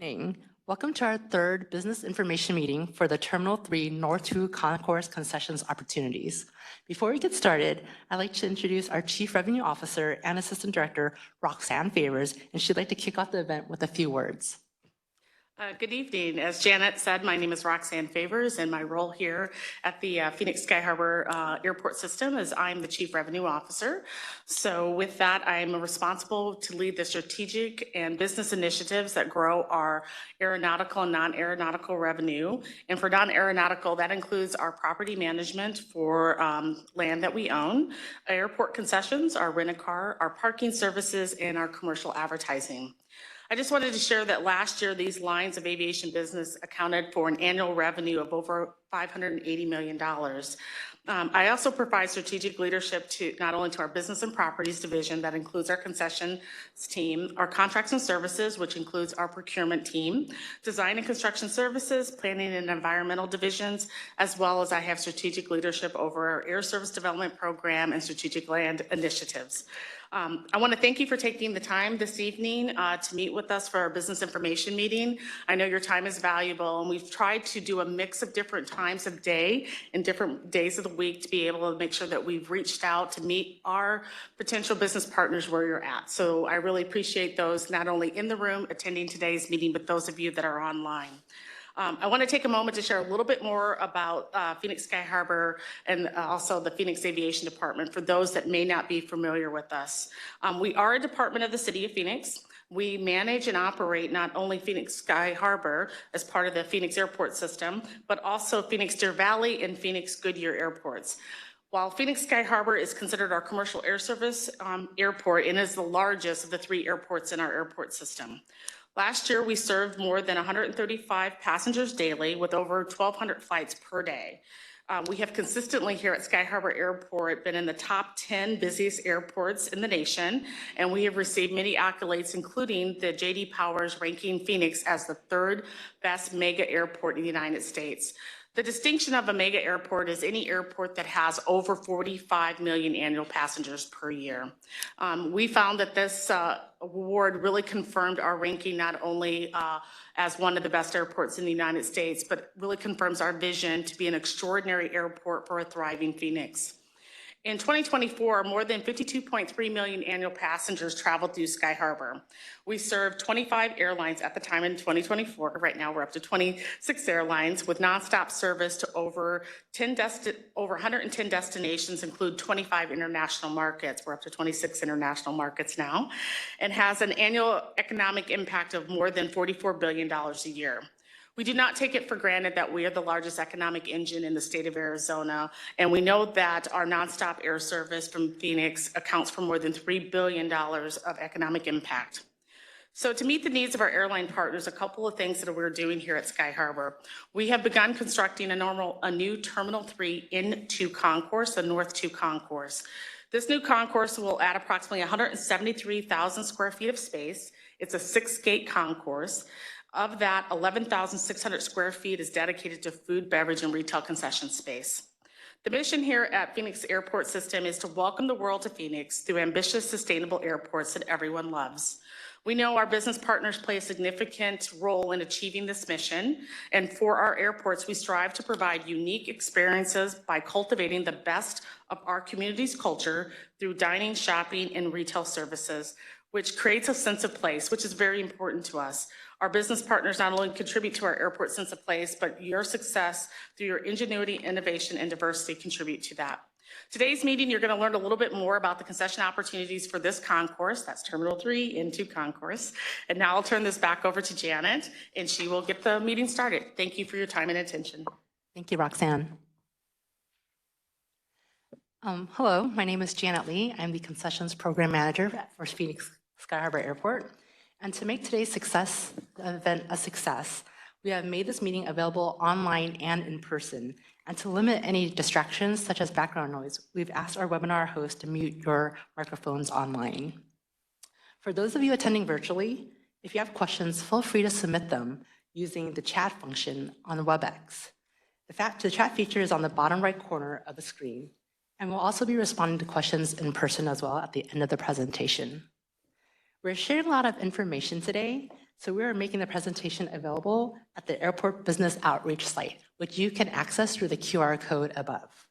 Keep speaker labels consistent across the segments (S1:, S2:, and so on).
S1: Evening. Welcome to our third business information meeting for the Terminal 3 North 2 Concourse Concessions Opportunities. Before we get started, I'd like to introduce our Chief Revenue Officer and Assistant Director, Roxanne Favors, and she'd like to kick off the event with a few words.
S2: Good evening. As Janet said, my name is Roxanne Favors, and my role here at the Phoenix Sky Harbor Airport System is I'm the Chief Revenue Officer. So with that, I'm responsible to lead the strategic and business initiatives that grow our aeronautical and non-aeronautical revenue. And for non-aeronautical, that includes our property management for land that we own, airport concessions, our rent-a-car, our parking services, and our commercial advertising. I just wanted to share that last year, these lines of aviation business accounted for an annual revenue of over $580 million. I also provide strategic leadership to not only to our business and properties division that includes our concessions team, our contracts and services, which includes our procurement team, design and construction services, planning and environmental divisions, as well as I have strategic leadership over our air service development program and strategic land initiatives. I want to thank you for taking the time this evening to meet with us for our business information meeting. I know your time is valuable, and we've tried to do a mix of different times of day and different days of the week to be able to make sure that we've reached out to meet our potential business partners where you're at. So I really appreciate those not only in the room attending today's meeting, but those of you that are online. I want to take a moment to share a little bit more about Phoenix Sky Harbor and also the Phoenix Aviation Department for those that may not be familiar with us. We are a department of the City of Phoenix. We manage and operate not only Phoenix Sky Harbor as part of the Phoenix Airport System, but also Phoenix Deer Valley and Phoenix Goodyear airports. While Phoenix Sky Harbor is considered our commercial air service airport and is the largest of the 3 airports in our airport system. Last year, we served more than 135 passengers daily with over 1,200 flights per day. We have consistently here at Sky Harbor Airport been in the top 10 busiest airports in the nation, and we have received many accolades, including the J.D. Powers ranking Phoenix as the 3rd best mega airport in the United States. The distinction of a mega airport is any airport that has over 45 million annual passengers per year. We found that this award really confirmed our ranking not only as one of the best airports in the United States, but really confirms our vision to be an extraordinary airport for a thriving Phoenix. In 2024, more than 52.3 million annual passengers traveled through Sky Harbor. We served 25 airlines at the time in 2024. Right now, we're up to 26 airlines with nonstop service to over 110 destinations, include 25 international markets. We're up to 26 international markets now, and has an annual economic impact of more than $44 billion a year. We do not take it for granted that we are the largest economic engine in the state of Arizona, and we know that our nonstop air service from Phoenix accounts for more than $3 billion of economic impact. So to meet the needs of our airline partners, a couple of things that we're doing here at Sky Harbor. We have begun constructing a new Terminal 3 into Concourse, the North 2 Concourse. This new concourse will add approximately 173,000 square feet of space. It's a 6-gate concourse. Of that, 11,600 square feet is dedicated to food, beverage, and retail concession space. The mission here at Phoenix Airport System is to welcome the world to Phoenix through ambitious, sustainable airports that everyone loves. We know our business partners play a significant role in achieving this mission, and for our airports, we strive to provide unique experiences by cultivating the best of our community's culture through dining, shopping, and retail services, which creates a sense of place, which is very important to us. Our business partners not only contribute to our airport sense of place, but your success through your ingenuity, innovation, and diversity contribute to that. Today's meeting, you're going to learn a little bit more about the concession opportunities for this concourse. That's Terminal 3 into Concourse. And now I'll turn this back over to Janet, and she will get the meeting started. Thank you for your time and attention.
S1: Thank you, Roxanne. Hello, my name is Janet Lee. I'm the Concessions Program Manager for Phoenix Sky Harbor Airport. And to make today's event a success, we have made this meeting available online and in person. And to limit any distractions, such as background noise, we've asked our webinar host to mute your microphones online. For those of you attending virtually, if you have questions, feel free to submit them using the chat function on WebEx. The chat feature is on the bottom right corner of the screen, and we'll also be responding to questions in person as well at the end of the presentation. We're sharing a lot of information today, So we are making the presentation available at the Airport Business Outreach site, which you can access through the QR code above.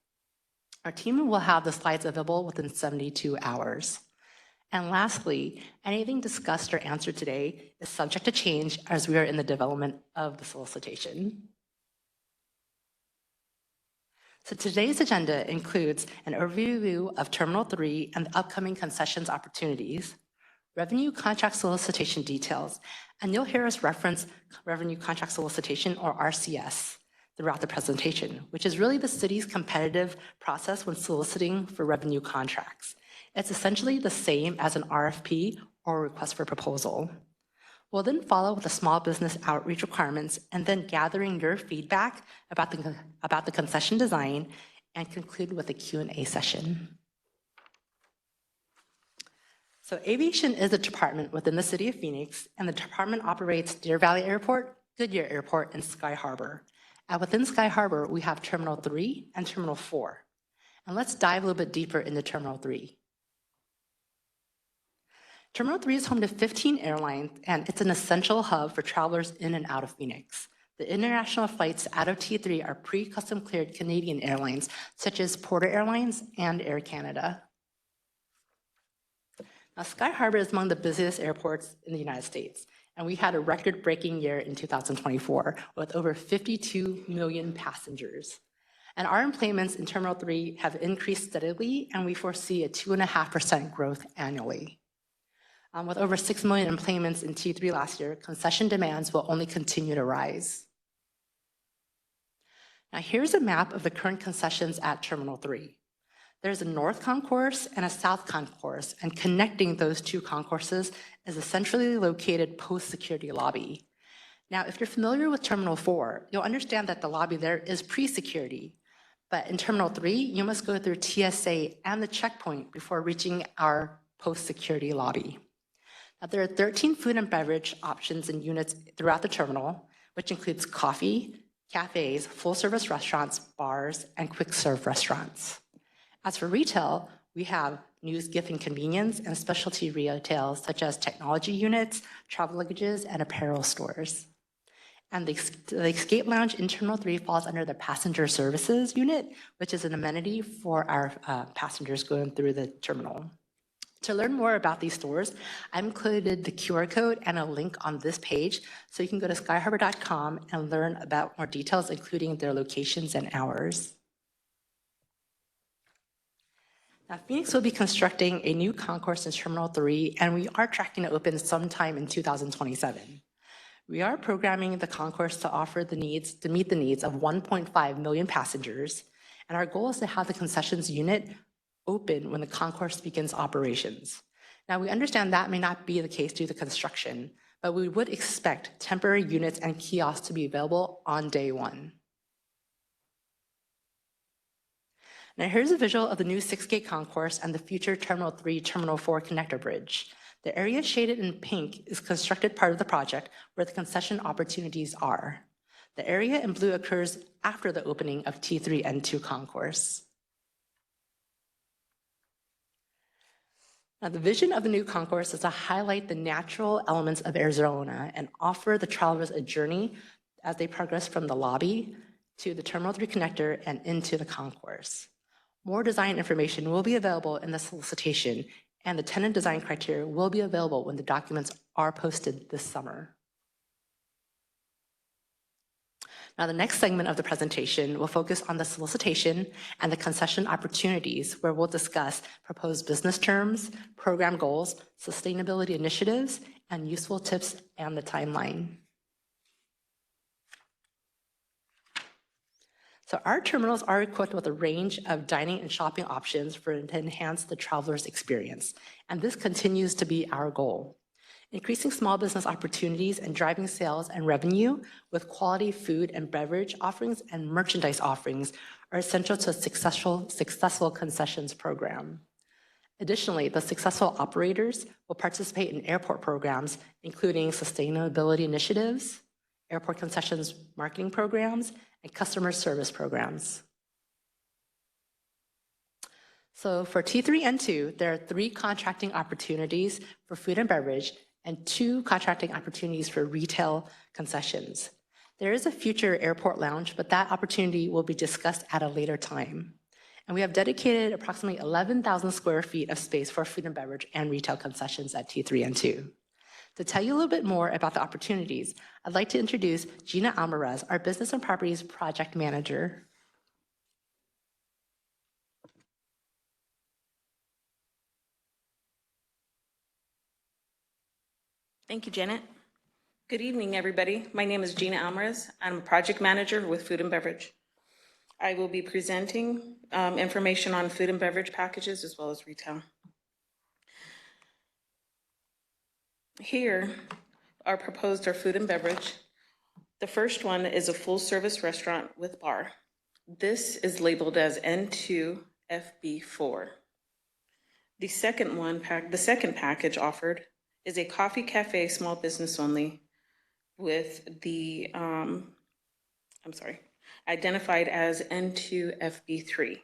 S1: Our team will have the slides available within 72 hours. And lastly, anything discussed or answered today is subject to change as we are in the development of the solicitation. So today's agenda includes an overview of Terminal 3 and the upcoming concessions opportunities, revenue contract solicitation details, and you'll hear us reference revenue contract solicitation, or RCS, throughout the presentation, which is really the city's competitive process when soliciting for revenue contracts. It's essentially the same as an RFP or request for proposal. We'll then follow with the small business outreach requirements and then gathering your feedback about the concession design and conclude with a Q&A session. So aviation is a department within the city of Phoenix, and the department operates Deer Valley Airport, Goodyear Airport, and Sky Harbor. And within Sky Harbor, we have Terminal 3 and Terminal 4. And let's dive a little bit deeper into Terminal 3. Terminal 3 is home to 15 airlines, and it's an essential hub for travelers in and out of Phoenix. The international flights out of T3 are pre-custom cleared Canadian airlines, such as Porter Airlines and Air Canada. Now, Sky Harbor is among the busiest airports in the United States, and we had a record-breaking year in 2024 with over 52 million passengers. And our employments in Terminal 3 have increased steadily, and we foresee a 2.5% growth annually. With over 6 million employments in T3 last year, concession demands will only continue to rise. Now, here's a map of the current concessions at Terminal 3. There's a north concourse and a south concourse, and connecting those two concourses is a centrally located post-security lobby. Now, if you're familiar with Terminal 4, you'll understand that the lobby there is pre-security. But in Terminal 3, you must go through TSA and the checkpoint before reaching our post-security lobby. Now, there are 13 food and beverage options and units throughout the terminal, which includes coffee, cafes, full-service restaurants, bars, and quick-serve restaurants. As for retail, we have news, gift, and convenience, and specialty retail such as technology units, travel luggages, and apparel stores. And the Escape Lounge in Terminal 3 falls under the passenger services unit, which is an amenity for our passengers going through the terminal. To learn more about these stores, I've included the QR code and a link on this page, so you can go to skyharbor.com and learn about more details, including their locations and hours. Now, Phoenix will be constructing a new concourse in Terminal 3, and we are tracking to open sometime in 2027. We are programming the concourse to meet the needs of 1.5 million passengers, and our goal is to have the concessions unit open when the concourse begins operations. Now, we understand that may not be the case due to construction, but we would expect temporary units and kiosks to be available on day one. Now, here's a visual of the new 6-gate concourse and the future Terminal 3, Terminal 4 connector bridge. The area shaded in pink is constructed part of the project where the concession opportunities are. The area in blue occurs after the opening of T3 and 2 concourse. Now, the vision of the new concourse is to highlight the natural elements of Arizona and offer the travelers a journey as they progress from the lobby to the Terminal 3 connector and into the concourse. More design information will be available in the solicitation, and the tenant design criteria will be available when the documents are posted this summer. Now, the next segment of the presentation will focus on the solicitation and the concession opportunities, where we'll discuss proposed business terms, program goals, sustainability initiatives, and useful tips and the timeline. So our terminals are equipped with a range of dining and shopping options to enhance the traveler's experience, and this continues to be our goal. Increasing small business opportunities and driving sales and revenue with quality food and beverage offerings and merchandise offerings are essential to a successful concessions program. Additionally, the successful operators will participate in airport programs, including sustainability initiatives, airport concessions marketing programs, and customer service programs. So for T3 and 2, there are 3 contracting opportunities for food and beverage, and 2 contracting opportunities for retail concessions. There is a future airport lounge, but that opportunity will be discussed at a later time. And we have dedicated approximately 11,000 square feet of space for food and beverage and retail concessions at T3 and 2. To tell you a little bit more about the opportunities, I'd like to introduce Gina Alvarez, our Business and Properties Project Manager.
S3: Thank you, Janet. Good evening, everybody. My name is Gina Alvarez. I'm a project manager with Food and Beverage. I will be presenting information on food and beverage packages as well as retail. Here are proposed our food and beverage. The first one is a full-service restaurant with bar. This is labeled as N2FB4. The second package offered is a coffee cafe, small business only, with the, identified as N2FB3.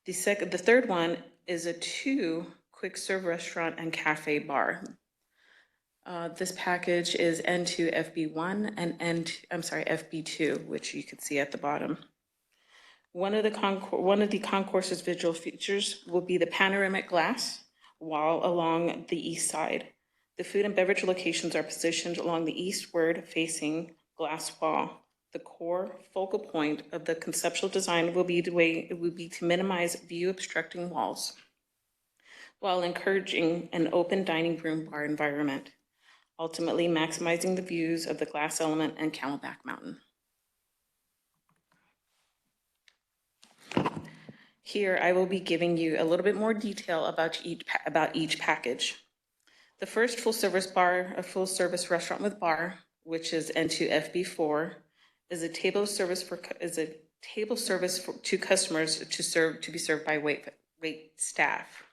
S3: The third one is a 2 quick serve restaurant and cafe bar. This package is N2FB1 and FB2, which you can see at the bottom. One of the concourse's visual features will be the panoramic glass wall along the east side. The food and beverage locations are positioned along the eastward-facing glass wall. The core focal point of the conceptual design will be to minimize view-obstructing walls while encouraging an open dining room bar environment, ultimately maximizing the views of the glass element and Camelback Mountain. Here, I will be giving you a little bit more detail about each package. The first full-service restaurant with bar, which is N2FB4, is a table service to customers to be served by wait staff.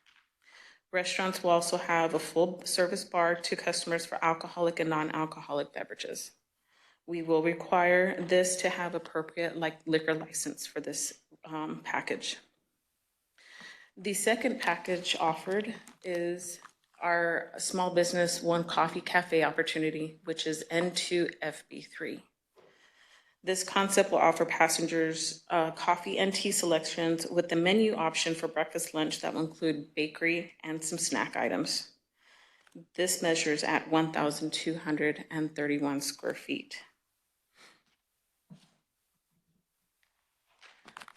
S3: Restaurants will also have a full-service bar to customers for alcoholic and non-alcoholic beverages. We will require this to have appropriate liquor license for this package. The second package offered is our small business 1 coffee cafe opportunity, which is N2FB3. This concept will offer passengers coffee and tea selections with the menu option for breakfast lunch that will include bakery and some snack items. This measures at 1,231 square feet.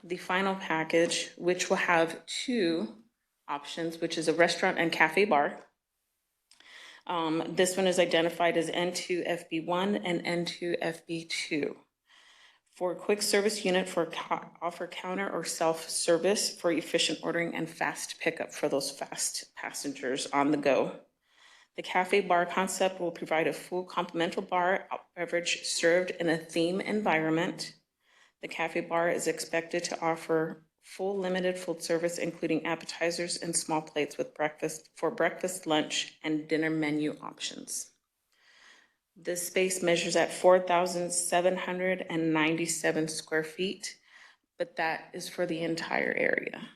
S3: The final package, which will have 2 options, which is a restaurant and cafe bar. This one is identified as N2FB1 and N2FB2. For a quick service unit offer counter or self-service for efficient ordering and fast pickup for those fast passengers on the go. The cafe bar concept will provide a full complementary bar beverage served in a theme environment. The cafe bar is expected to offer limited full service, including appetizers and small plates with breakfast, lunch, and dinner menu options. This space measures at 4,797 square feet, but that is for the entire area.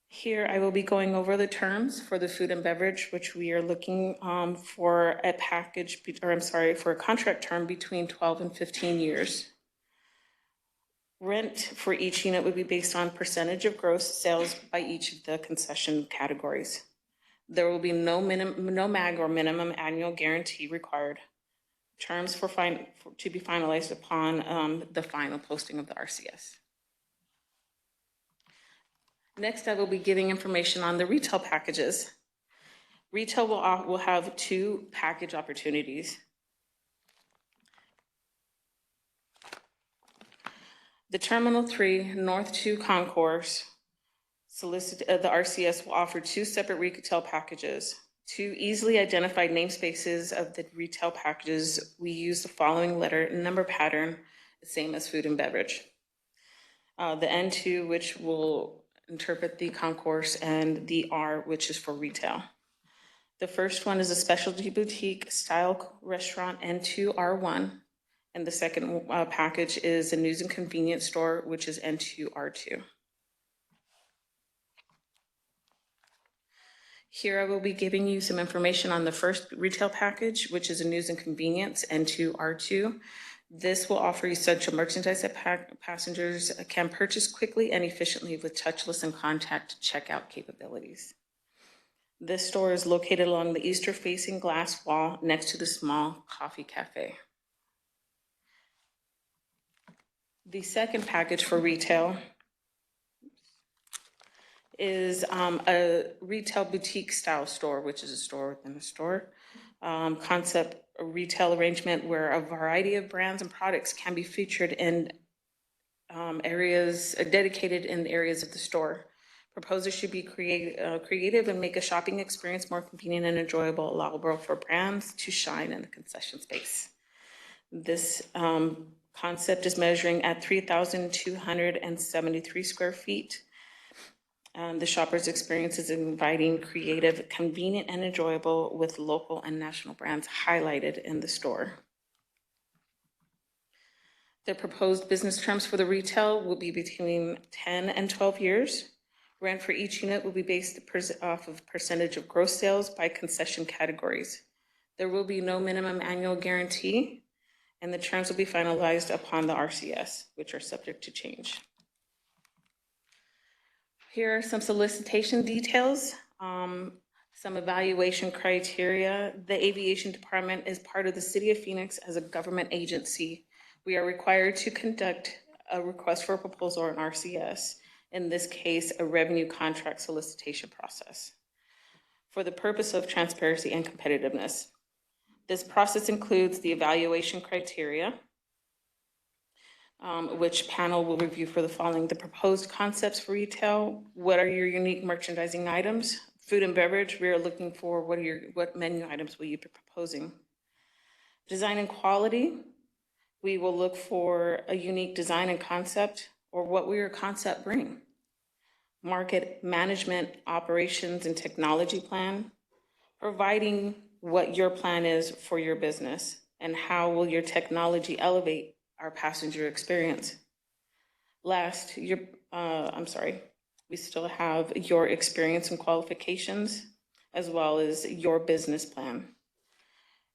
S3: Here I will be going over the terms for the food and beverage, which we are looking for a contract term between 12 and 15 years. Rent for each unit would be based on percentage of gross sales by each of the concession categories. There will be no MAG or minimum annual guarantee required. Terms to be finalized upon the final posting of the RCS. Next, I will be giving information on the retail packages. Retail will have 2 package opportunities. The Terminal 3 North 2 Concourse the RCS will offer 2 separate retail packages. 2 easily identified namespaces of the retail packages. We use the following letter and number pattern, the same as food and beverage. The N2, which will interpret the concourse, and the R, which is for retail. The first one is a specialty boutique style restaurant, N2R1, and the second package is a news and convenience store, which is N2R2. Here I will be giving you some information on the first retail package, which is a news and convenience, N2R2. This will offer essential merchandise that passengers can purchase quickly and efficiently with touchless and contact checkout capabilities. This store is located along the east-facing glass wall next to the small coffee cafe. The second package for retail is a retail boutique style store, which is a store within a store. Concept a retail arrangement where a variety of brands and products can be featured in areas dedicated in areas of the store. Proposers should be creative and make a shopping experience more convenient and enjoyable, allowable for brands to shine in the concession space. This concept is measuring at 3,273 square feet. The shopper's experience is inviting, creative, convenient, and enjoyable with local and national brands highlighted in the store. The proposed business terms for the retail will be between 10 and 12 years. Rent for each unit will be based off of percentage of gross sales by concession categories. There will be no minimum annual guarantee, and the terms will be finalized upon the RCS, which are subject to change. Here are some solicitation details, some evaluation criteria. The aviation department is part of the City of Phoenix as a government agency. We are required to conduct a request for a proposal or an RCS, in this case, a revenue contract solicitation process, for the purpose of transparency and competitiveness. This process includes the evaluation criteria, which panel will review for the following: the proposed concepts for retail, what are your unique merchandising items? Food and beverage, we are looking for what menu items will you be proposing? Design and quality, we will look for a unique design and concept, or what will your concept bring? Market management, operations, and technology plan, providing what your plan is for your business and how will your technology elevate our passenger experience. Last, we still have your experience and qualifications, as well as your business plan.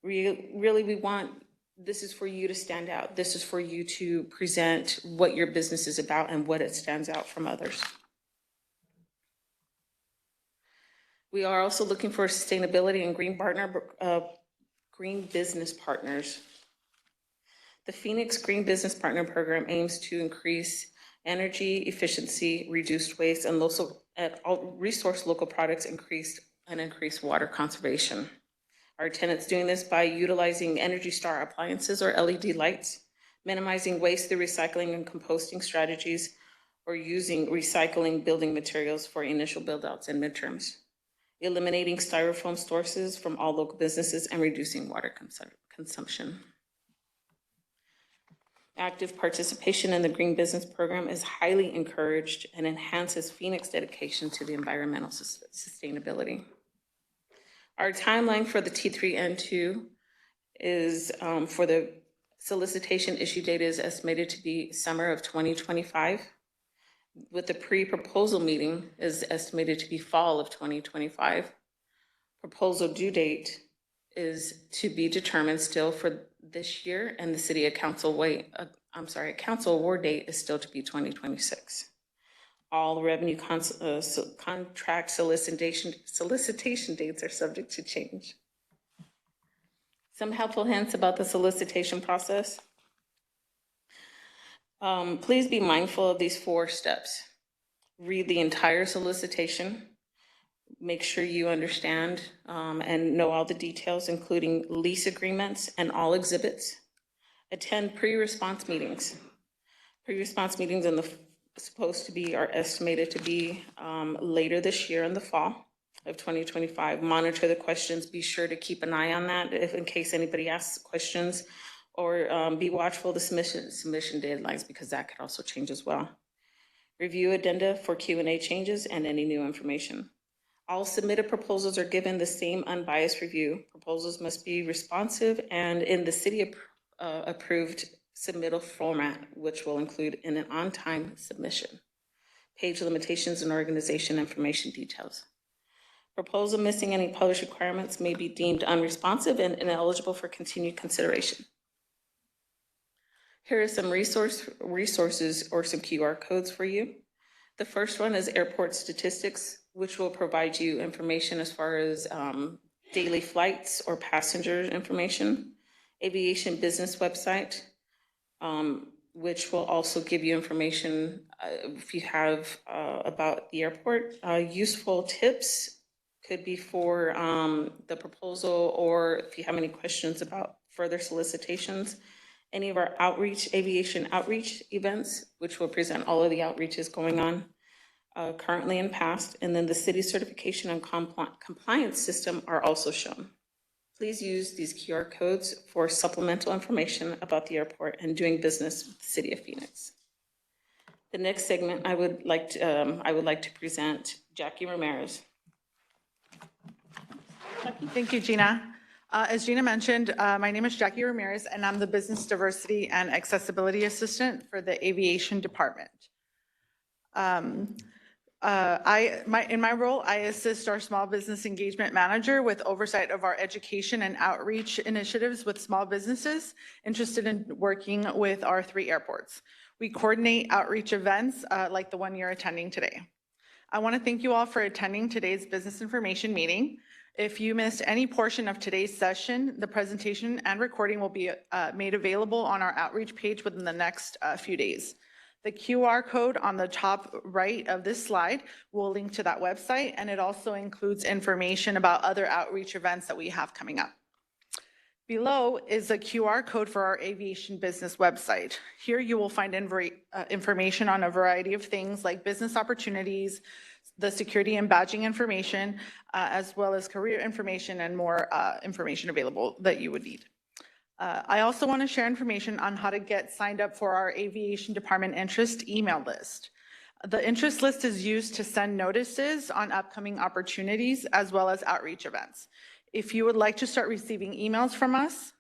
S3: Really, this is for you to stand out. This is for you to present what your business is about and what it stands out from others. We are also looking for sustainability and green business partners. The Phoenix Green Business Partner Program aims to increase energy efficiency, reduce waste, and resource local products, increase water conservation. Our tenants doing this by utilizing Energy Star appliances or LED lights, minimizing waste through recycling and composting strategies, or using recycling building materials for initial build-outs and midterms, eliminating styrofoam sources from all local businesses, and reducing water consumption. Active participation in the Green Business Program is highly encouraged and enhances Phoenix dedication to the environmental sustainability. Our timeline for the T3N2 is for the solicitation issue date is estimated to be summer of 2025. With the pre-proposal meeting is estimated to be fall of 2025. Proposal due date is to be determined still for this year, and the City Council award date is still to be 2026. All revenue contract solicitation dates are subject to change. Some helpful hints about the solicitation process. Please be mindful of these 4 steps. Read the entire solicitation. Make sure you understand and know all the details, including lease agreements and all exhibits. Attend pre-response meetings. Pre-response meetings are estimated to be later this year in the fall of 2025. Monitor the questions. Be sure to keep an eye on that in case anybody asks questions, or be watchful of the submission deadlines, because that could also change as well. Review addenda for Q&A changes and any new information. All submitted proposals are given the same unbiased review. Proposals must be responsive and in the city approved submittal format, which will include an on-time submission, page limitations, and organization information details. Proposal missing any published requirements may be deemed unresponsive and ineligible for continued consideration. Here are some resources or some QR codes for you. The first one is airport statistics, which will provide you information as far as daily flights or passenger information. Aviation business website, which will also give you information if you have about the airport. Useful tips could be for the proposal, or if you have any questions about further solicitations. Any of our aviation outreach events, which will present all of the outreaches going on currently and past. And then the city certification and compliance system are also shown. Please use these QR codes for supplemental information about the airport and doing business with the city of Phoenix. The next segment I would like to present Jackie Ramirez.
S4: Thank you, Gina. As Gina mentioned, my name is Jackie Ramirez, and I'm the Business Diversity and Accessibility Assistant for the Aviation Department. In my role, I assist our Small Business Engagement Manager with oversight of our education and outreach initiatives with small businesses interested in working with our 3 airports. We coordinate outreach events like the one you're attending today. I want to thank you all for attending today's business information meeting. If you missed any portion of today's session, the presentation and recording will be made available on our outreach page within the next few days. The QR code on the top right of this slide will link to that website, and it also includes information about other outreach events that we have coming up. Below is a QR code for our aviation business website. Here you will find information on a variety of things like business opportunities, the security and badging information, as well as career information and more information available that you would need. I also want to share information on how to get signed up for our aviation department interest email list. The interest list is used to send notices on upcoming opportunities as well as outreach events. If you would like to start receiving emails from us,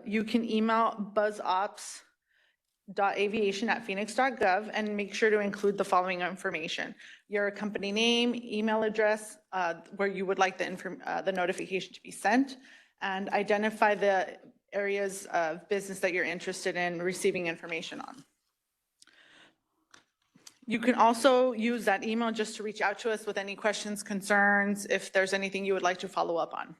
S4: you can email buzzops.aviation@phoenix.gov and make sure to include the following information: your company name, email address, where you would like the notification to be sent, and identify the areas of business that you're interested in receiving information on. You can also use that email just to reach out to us with any questions, concerns, if there's anything you would like to follow up on.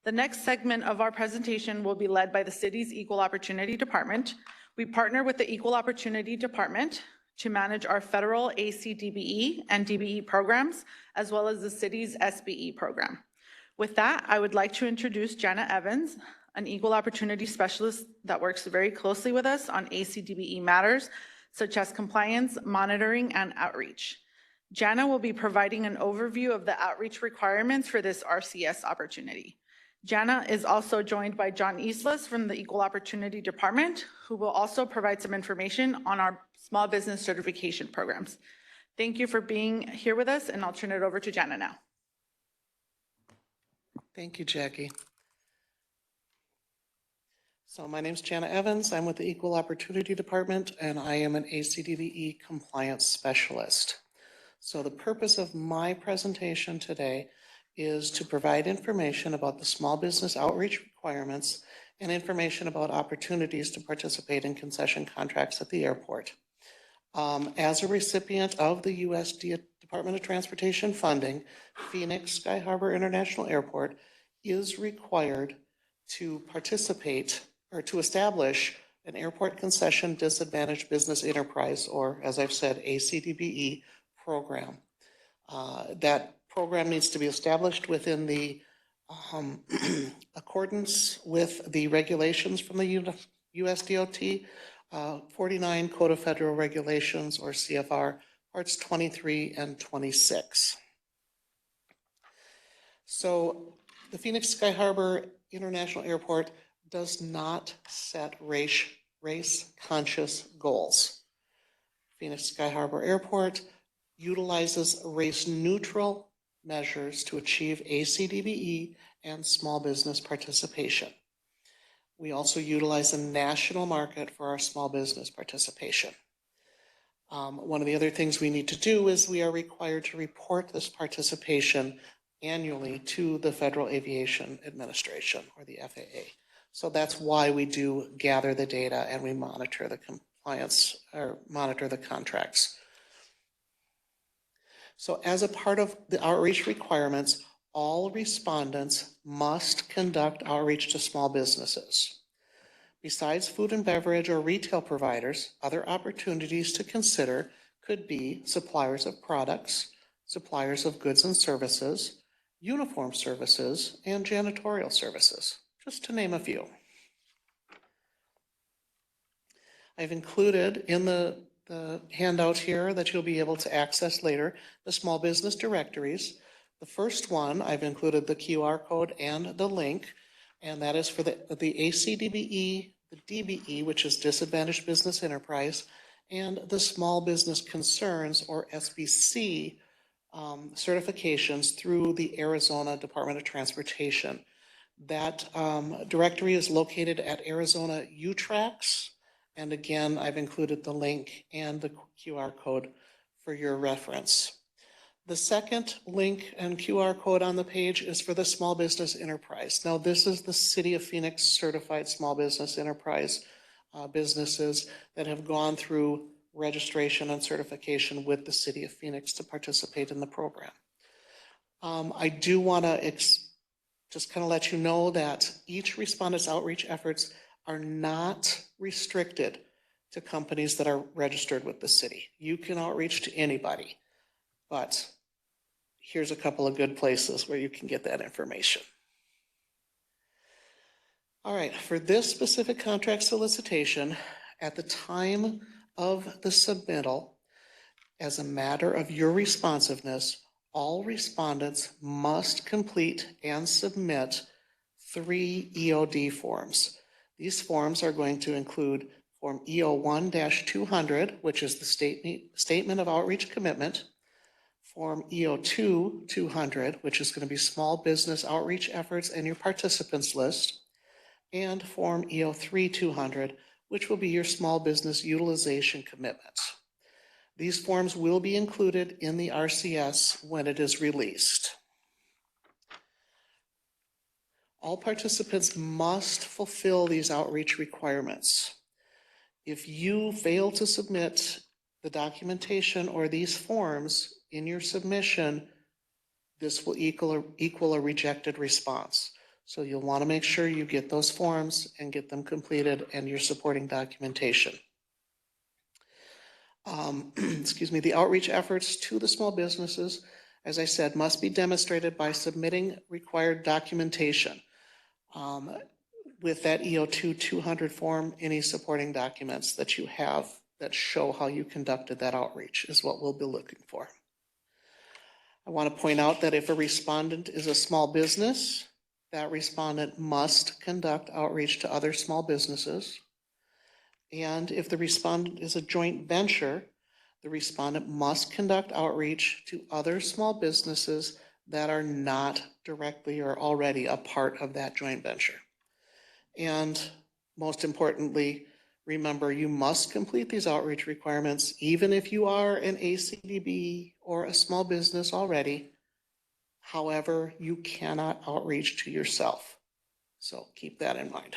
S4: The next segment of our presentation will be led by the city's Equal Opportunity Department. We partner with the Equal Opportunity Department to manage our federal ACDBE and DBE programs, as well as the city's SBE program. With that, I would like to introduce Jana Evans, an Equal Opportunity Specialist that works very closely with us on ACDBE matters, such as compliance, monitoring, and outreach. Jana will be providing an overview of the outreach requirements for this RCS opportunity. Jana is also joined by John Islas from the Equal Opportunity Department, who will also provide some information on our small business certification programs. Thank you for being here with us, and I'll turn it over to Jana now.
S5: Thank you, Jackie. So my name is Jana Evans. I'm with the Equal Opportunity Department, and I am an ACDBE compliance specialist. So the purpose of my presentation today is to provide information about the small business outreach requirements and information about opportunities to participate in concession contracts at the airport. As a recipient of the U.S. Department of Transportation funding, Phoenix Sky Harbor International Airport is required to participate or to establish an airport concession disadvantaged business enterprise, or as I've said, ACDBE program. That program needs to be established within the accordance with the regulations from the US DOT 49 Code of Federal Regulations, or CFR, parts 23 and 26. So the Phoenix Sky Harbor International Airport does not set race-conscious goals. Phoenix Sky Harbor Airport utilizes race-neutral measures to achieve ACDBE and small business participation. We also utilize a national market for our small business participation. One of the other things we need to do is we are required to report this participation annually to the Federal Aviation Administration, or the FAA. So that's why we do gather the data and we monitor the compliance, or monitor the contracts. So as a part of the outreach requirements, all respondents must conduct outreach to small businesses. Besides food and beverage or retail providers, other opportunities to consider could be suppliers of products, suppliers of goods and services, uniform services, and janitorial services, just to name a few. I've included in the handout here that you'll be able to access later, the small business directories. The first one, I've included the QR code and the link, and that is for the ACDBE, the DBE, which is Disadvantaged Business Enterprise, and the Small Business Concerns, or SBC, certifications through the Arizona Department of Transportation. That directory is located at Arizona UTRAX. And again, I've included the link and the QR code for your reference. The second link and QR code on the page is for the Small Business Enterprise. Now, this is the City of Phoenix certified small business enterprise businesses that have gone through registration and certification with the City of Phoenix to participate in the program. I do want to just kind of let you know that each respondent's outreach efforts are not restricted to companies that are registered with the city. You can outreach to anybody, but here's a couple of good places where you can get that information. All right, for this specific contract solicitation, at the time of the submittal, as a matter of your responsiveness, all respondents must complete and submit 3 EOD forms. These forms are going to include Form EO1-200, which is the Statement of Outreach Commitment, Form EO2-200, which is going to be Small Business Outreach Efforts and your participants list, and Form EO3-200, which will be your Small Business Utilization Commitment. These forms will be included in the RCS when it is released. All participants must fulfill these outreach requirements. If you fail to submit the documentation or these forms in your submission, this will equal a rejected response. So you'll want to make sure you get those forms and get them completed and your supporting documentation. Excuse me, the outreach efforts to the small businesses, as I said, must be demonstrated by submitting required documentation. With that EO2-200 form, any supporting documents that you have that show how you conducted that outreach is what we'll be looking for. I want to point out that if a respondent is a small business, that respondent must conduct outreach to other small businesses. And if the respondent is a joint venture, the respondent must conduct outreach to other small businesses that are not directly or already a part of that joint venture. And most importantly, remember, you must complete these outreach requirements even if you are an ACDB or a small business already. However, you cannot outreach to yourself. So keep that in mind.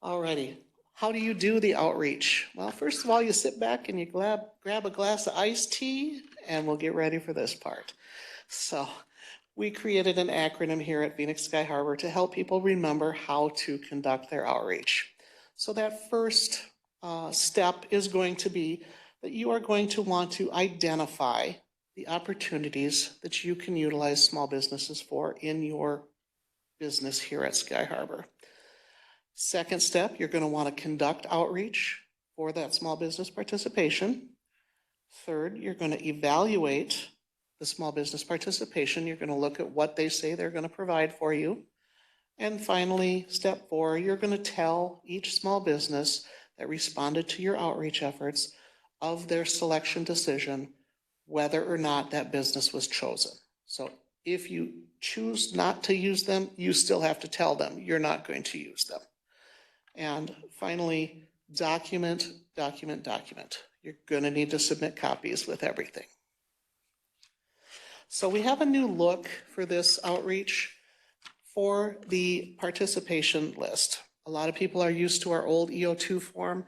S5: Alrighty, how do you do the outreach? Well, first of all, you sit back and you grab a glass of iced tea, and we'll get ready for this part. So we created an acronym here at Phoenix Sky Harbor to help people remember how to conduct their outreach. So that first step is going to be that you are going to want to identify the opportunities that you can utilize small businesses for in your business here at Sky Harbor. Second step, you're going to want to conduct outreach for that small business participation. Third, you're going to evaluate the small business participation. You're going to look at what they say they're going to provide for you. And finally, step 4, you're going to tell each small business that responded to your outreach efforts of their selection decision, whether or not that business was chosen. So if you choose not to use them, you still have to tell them you're not going to use them. And finally, document, document, document. You're going to need to submit copies with everything. So we have a new look for this outreach for the participation list. A lot of people are used to our old EO2 form,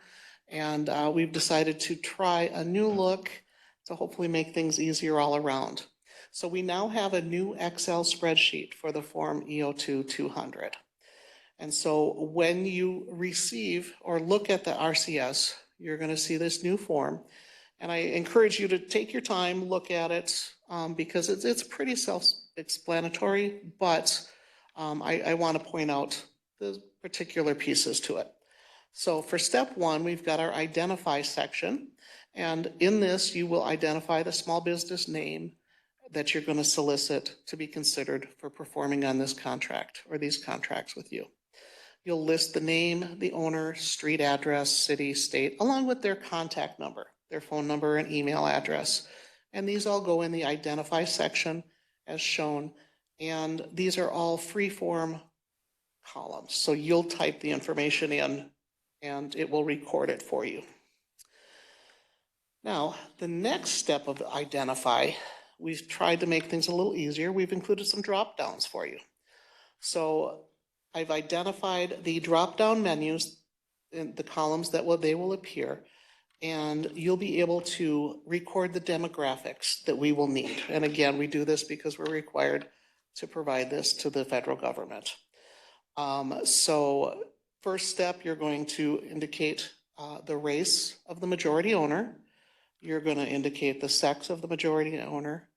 S5: and we've decided to try a new look to hopefully make things easier all around. So we now have a new Excel spreadsheet for the form EO2 200. And so when you receive or look at the RCS, you're going to see this new form. And I encourage you to take your time, look at it, because it's pretty self-explanatory, but I want to point out the particular pieces to it. So for step one, we've got our identify section. And in this, you will identify the small business name that you're going to solicit to be considered for performing on this contract or these contracts with you. You'll list the name, the owner, street address, city, state, along with their contact number, their phone number and email address. And these all go in the identify section as shown. And these are all free-form columns. So you'll type the information in and it will record it for you. Now, the next step of identify, we've tried to make things a little easier. We've included some drop downs for you. So I've identified the drop-down menus in the columns that they will appear, and you'll be able to record the demographics that we will need. And again, we do this because we're required to provide this to the federal government. So first step, you're going to indicate the race of the majority owner. You're going to indicate the sex of the majority owner,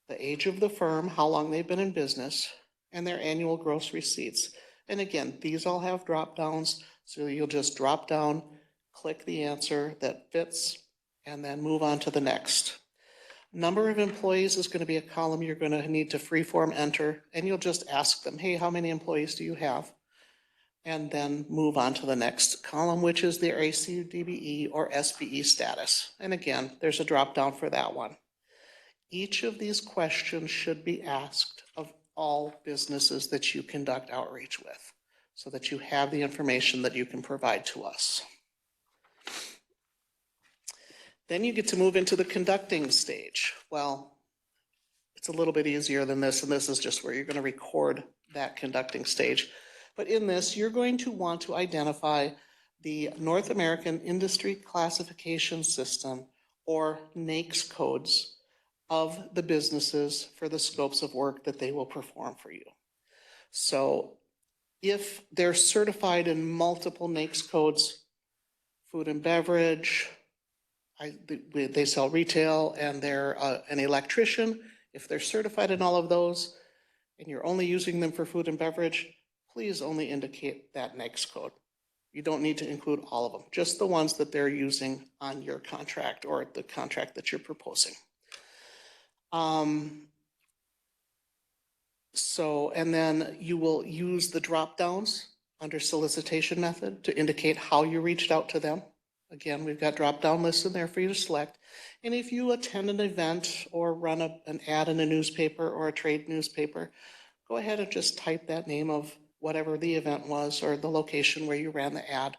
S5: the age of the firm, how long they've been in business, and their annual gross receipts. And again, these all have drop downs, so you'll just drop down, click the answer that fits, and then move on to the next. Number of employees is going to be a column you're going to need to freeform enter, and you'll just ask them, hey, how many employees do you have? And then move on to the next column, which is their ACDBE or SBE status. And again, there's a drop down for that one. Each of these questions should be asked of all businesses that you conduct outreach with, so that you have the information that you can provide to us. Then you get to move into the conducting stage. Well, it's a little bit easier than this, and this is just where you're going to record that conducting stage. But in this, you're going to want to identify the North American Industry Classification System, or NAICS codes, of the businesses for the scopes of work that they will perform for you. So if they're certified in multiple NAICS codes, food and beverage, they sell retail, and they're an electrician, if they're certified in all of those and you're only using them for food and beverage, please only indicate that NAICS code. You don't need to include all of them, just the ones that they're using on your contract or the contract that you're proposing. And then you will use the drop downs under solicitation method to indicate how you reached out to them. Again, we've got drop down lists in there for you to select. And if you attend an event or run an ad in a newspaper or a trade newspaper, go ahead and just type that name of whatever the event was or the location where you ran the ad.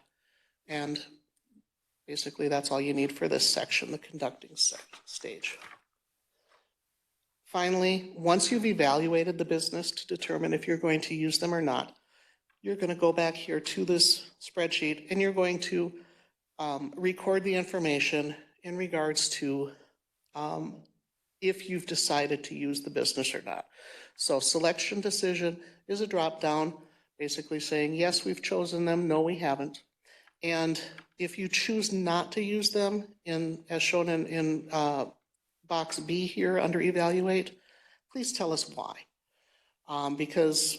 S5: And basically that's all you need for this section, the conducting stage. Finally, once you've evaluated the business to determine if you're going to use them or not, you're going to go back here to this spreadsheet and you're going to record the information in regards to if you've decided to use the business or not. So selection decision is a drop down, basically saying, yes, we've chosen them, no, we haven't. And if you choose not to use them, as shown in box B here under evaluate, please tell us why. Because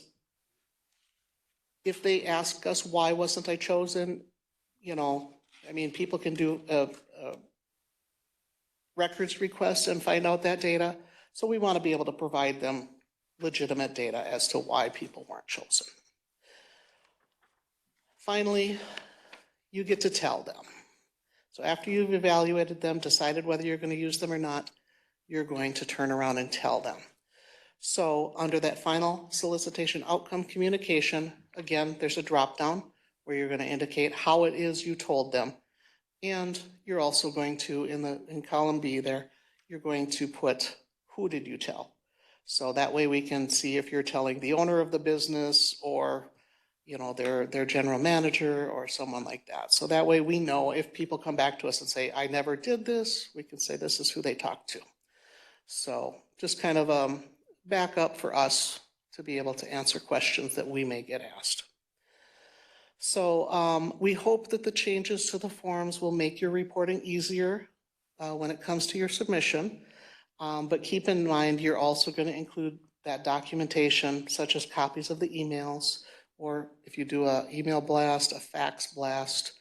S5: if they ask us, why wasn't I chosen? I mean, people can do a records request and find out that data. So we want to be able to provide them legitimate data as to why people weren't chosen. Finally, you get to tell them. So after you've evaluated them, decided whether you're going to use them or not, you're going to turn around and tell them. So under that final solicitation outcome communication, again, there's a drop down where you're going to indicate how it is you told them. And you're also going to, in column B there, you're going to put, who did you tell? So that way we can see if you're telling the owner of the business or, their general manager or someone like that. So that way we know if people come back to us and say, I never did this, we can say this is who they talked to. So just kind of backup for us to be able to answer questions that we may get asked. So we hope that the changes to the forms will make your reporting easier when it comes to your submission. But keep in mind, you're also going to include that documentation, such as copies of the emails, or if you do an email blast, a fax blast,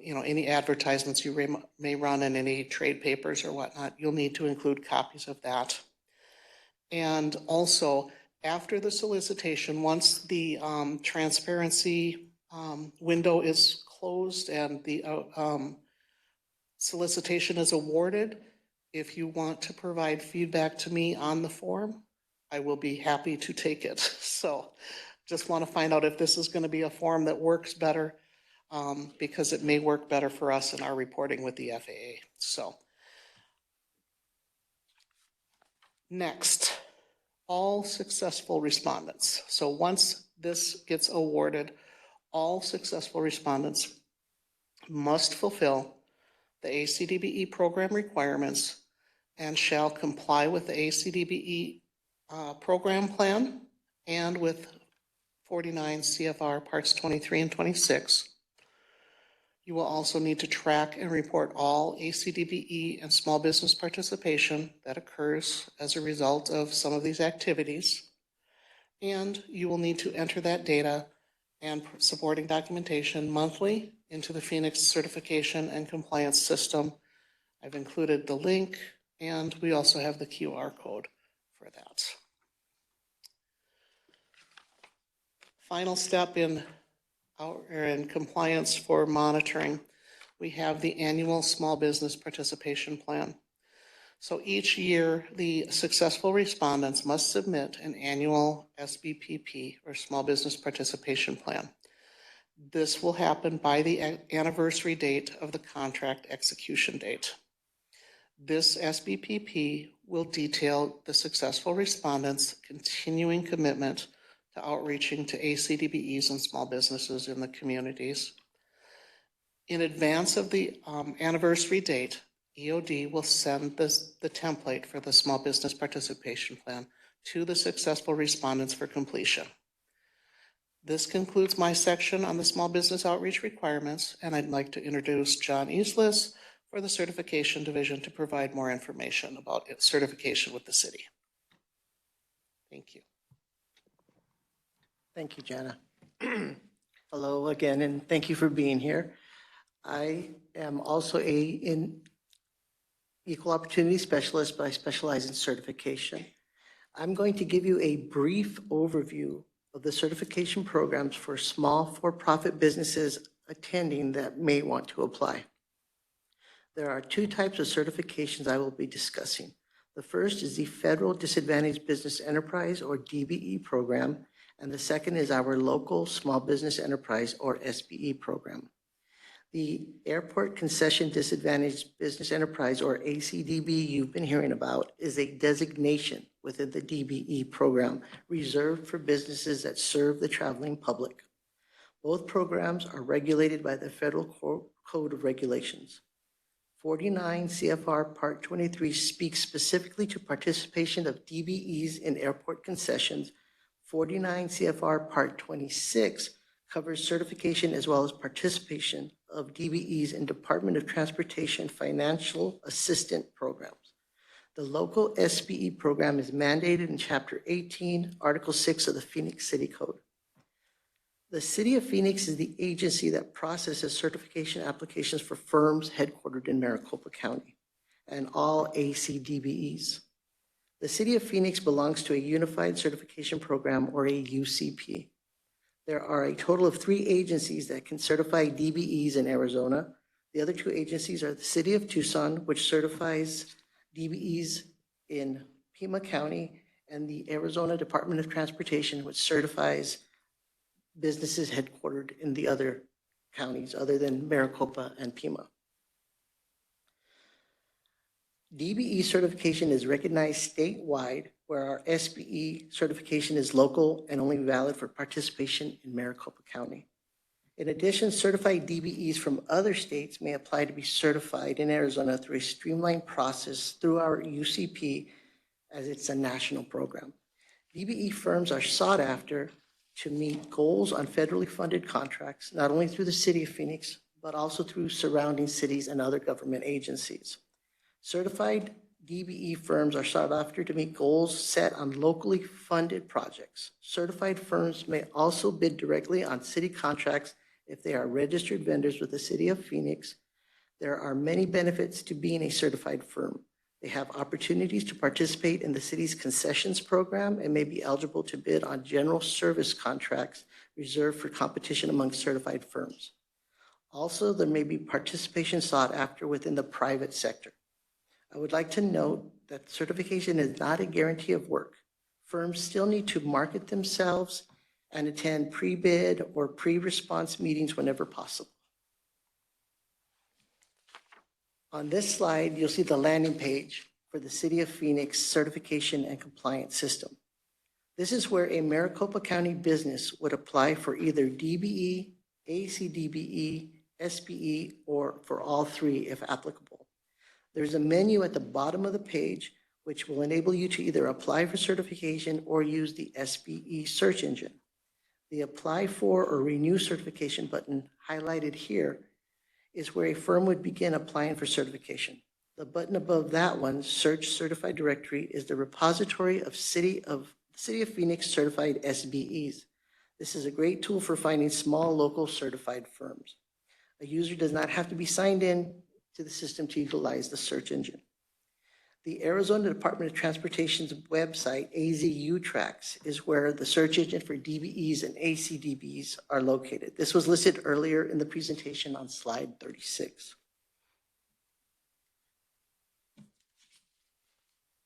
S5: any advertisements you may run in any trade papers or whatnot, you'll need to include copies of that. And also, after the solicitation, once the transparency window is closed and the solicitation is awarded, if you want to provide feedback to me on the form, I will be happy to take it. So just want to find out if this is going to be a form that works better, because it may work better for us in our reporting with the FAA. So next, all successful respondents. So once this gets awarded, all successful respondents must fulfill the ACDBE program requirements and shall comply with the ACDBE program plan and with 49 CFR Parts 23 and 26. You will also need to track and report all ACDBE and small business participation that occurs as a result of some of these activities. And you will need to enter that data and supporting documentation monthly into the Phoenix Certification and Compliance System. I've included the link, and we also have the QR code for that. Final step in compliance for monitoring, we have the annual small business participation plan. So each year, the successful respondents must submit an annual SBPP, or Small Business Participation Plan. This will happen by the anniversary date of the contract execution date. This SBPP will detail the successful respondents' continuing commitment to outreaching to ACDBEs and small businesses in the communities. In advance of the anniversary date, EOD will send the template for the Small Business Participation Plan to the successful respondents for completion. This concludes my section on the small business outreach requirements, and I'd like to introduce John Easlis for the Certification Division to provide more information about certification with the city. Thank you.
S6: Thank you, Jana. Hello again, and thank you for being here. I am also an equal opportunity specialist, but I specialize in certification. I'm going to give you a brief overview of the certification programs for small for-profit businesses attending that may want to apply. There are two types of certifications I will be discussing. The first is the Federal Disadvantaged Business Enterprise, or DBE program, and the second is our local Small Business Enterprise, or SBE program. The Airport Concession Disadvantaged Business Enterprise, or ACDB, you've been hearing about, is a designation within the DBE program reserved for businesses that serve the traveling public. Both programs are regulated by the Federal Code of Regulations. 49 CFR Part 23 speaks specifically to participation of DBEs in airport concessions. 49 CFR Part 26 covers certification as well as participation of DBEs in Department of Transportation financial assistance programs. The local SBE program is mandated in Chapter 18, Article 6 of the Phoenix City Code. The City of Phoenix is the agency that processes certification applications for firms headquartered in Maricopa County and all ACDBEs. The City of Phoenix belongs to a Unified Certification Program, or a UCP. There are a total of 3 agencies that can certify DBEs in Arizona. The other 2 agencies are the City of Tucson, which certifies DBEs in Pima County, and the Arizona Department of Transportation, which certifies businesses headquartered in the other counties other than Maricopa and Pima. DBE certification is recognized statewide, where our SBE certification is local and only valid for participation in Maricopa County. In addition, certified DBEs from other states may apply to be certified in Arizona through a streamlined process through our UCP, as it's a national program. DBE firms are sought after to meet goals on federally funded contracts, not only through the City of Phoenix, but also through surrounding cities and other government agencies. Certified DBE firms are sought after to meet goals set on locally funded projects. Certified firms may also bid directly on city contracts if they are registered vendors with the City of Phoenix. There are many benefits to being a certified firm. They have opportunities to participate in the city's concessions program and may be eligible to bid on general service contracts reserved for competition among certified firms. Also, there may be participation sought after within the private sector. I would like to note that certification is not a guarantee of work. Firms still need to market themselves and attend pre-bid or pre-response meetings whenever possible. On this slide, you'll see the landing page for the City of Phoenix Certification and Compliance System. This is where a Maricopa County business would apply for either DBE, ACDBE, SBE, or for all three if applicable. There's a menu at the bottom of the page which will enable you to either apply for certification or use the SBE search engine. The Apply for or Renew Certification button highlighted here is where a firm would begin applying for certification. The button above that one, Search Certified Directory, is the repository of City of Phoenix certified SBEs. This is a great tool for finding small local certified firms. A user does not have to be signed in to the system to utilize the search engine. The Arizona Department of Transportation's website, AZU Tracks, is where the search engine for DBEs and ACDBEs are located. This was listed earlier in the presentation on slide 36.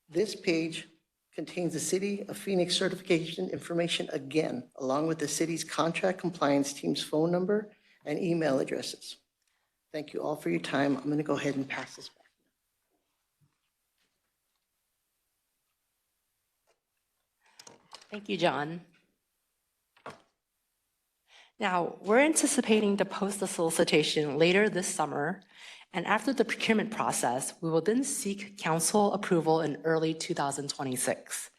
S6: This page contains the City of Phoenix certification information again, along with the city's contract compliance team's phone number and email addresses. Thank you all for your time. I'm going to go ahead and pass this back.
S1: Thank you, John. Now, we're anticipating to post the solicitation later this summer, and after the procurement process, we will then seek council approval in early 2026.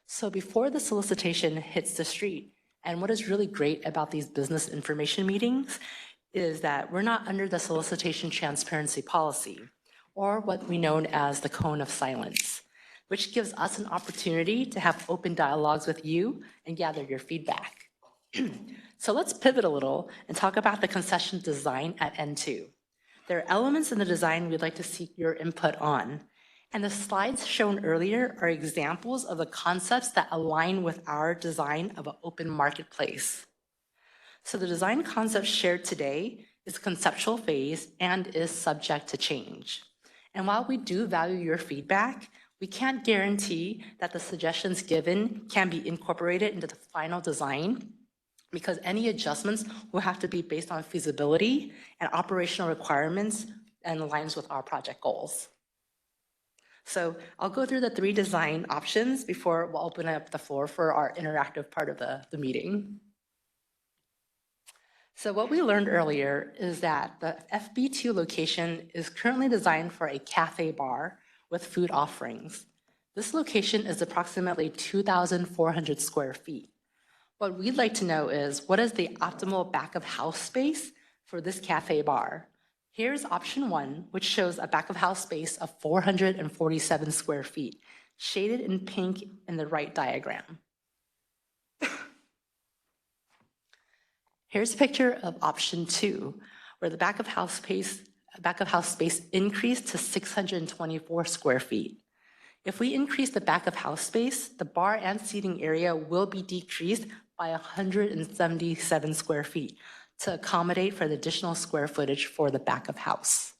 S1: So before the solicitation hits the street, and what is really great about these business information meetings is that we're not under the solicitation transparency policy, or what we know as the cone of silence, which gives us an opportunity to have open dialogues with you and gather your feedback. So let's pivot a little and talk about the concession design at N2. There are elements in the design we'd like to seek your input on. And the slides shown earlier are examples of the concepts that align with our design of an open marketplace. So the design concept shared today is conceptual phase and is subject to change. And while we do value your feedback, we can't guarantee that the suggestions given can be incorporated into the final design, because any adjustments will have to be based on feasibility and operational requirements and aligns with our project goals. So I'll go through the three design options before we'll open up the floor for our interactive part of the meeting. So what we learned earlier is that the FB2 location is currently designed for a cafe bar with food offerings. This location is approximately 2,400 square feet. What we'd like to know is, what is the optimal back of house space for this cafe bar? Here's option one, which shows a back of house space of 447 square feet, shaded in pink in the right diagram. Here's a picture of option two, where the back of house space increased to 624 square feet. If we increase the back of house space, the bar and seating area will be decreased by 177 square feet to accommodate for the additional square footage for the back of house.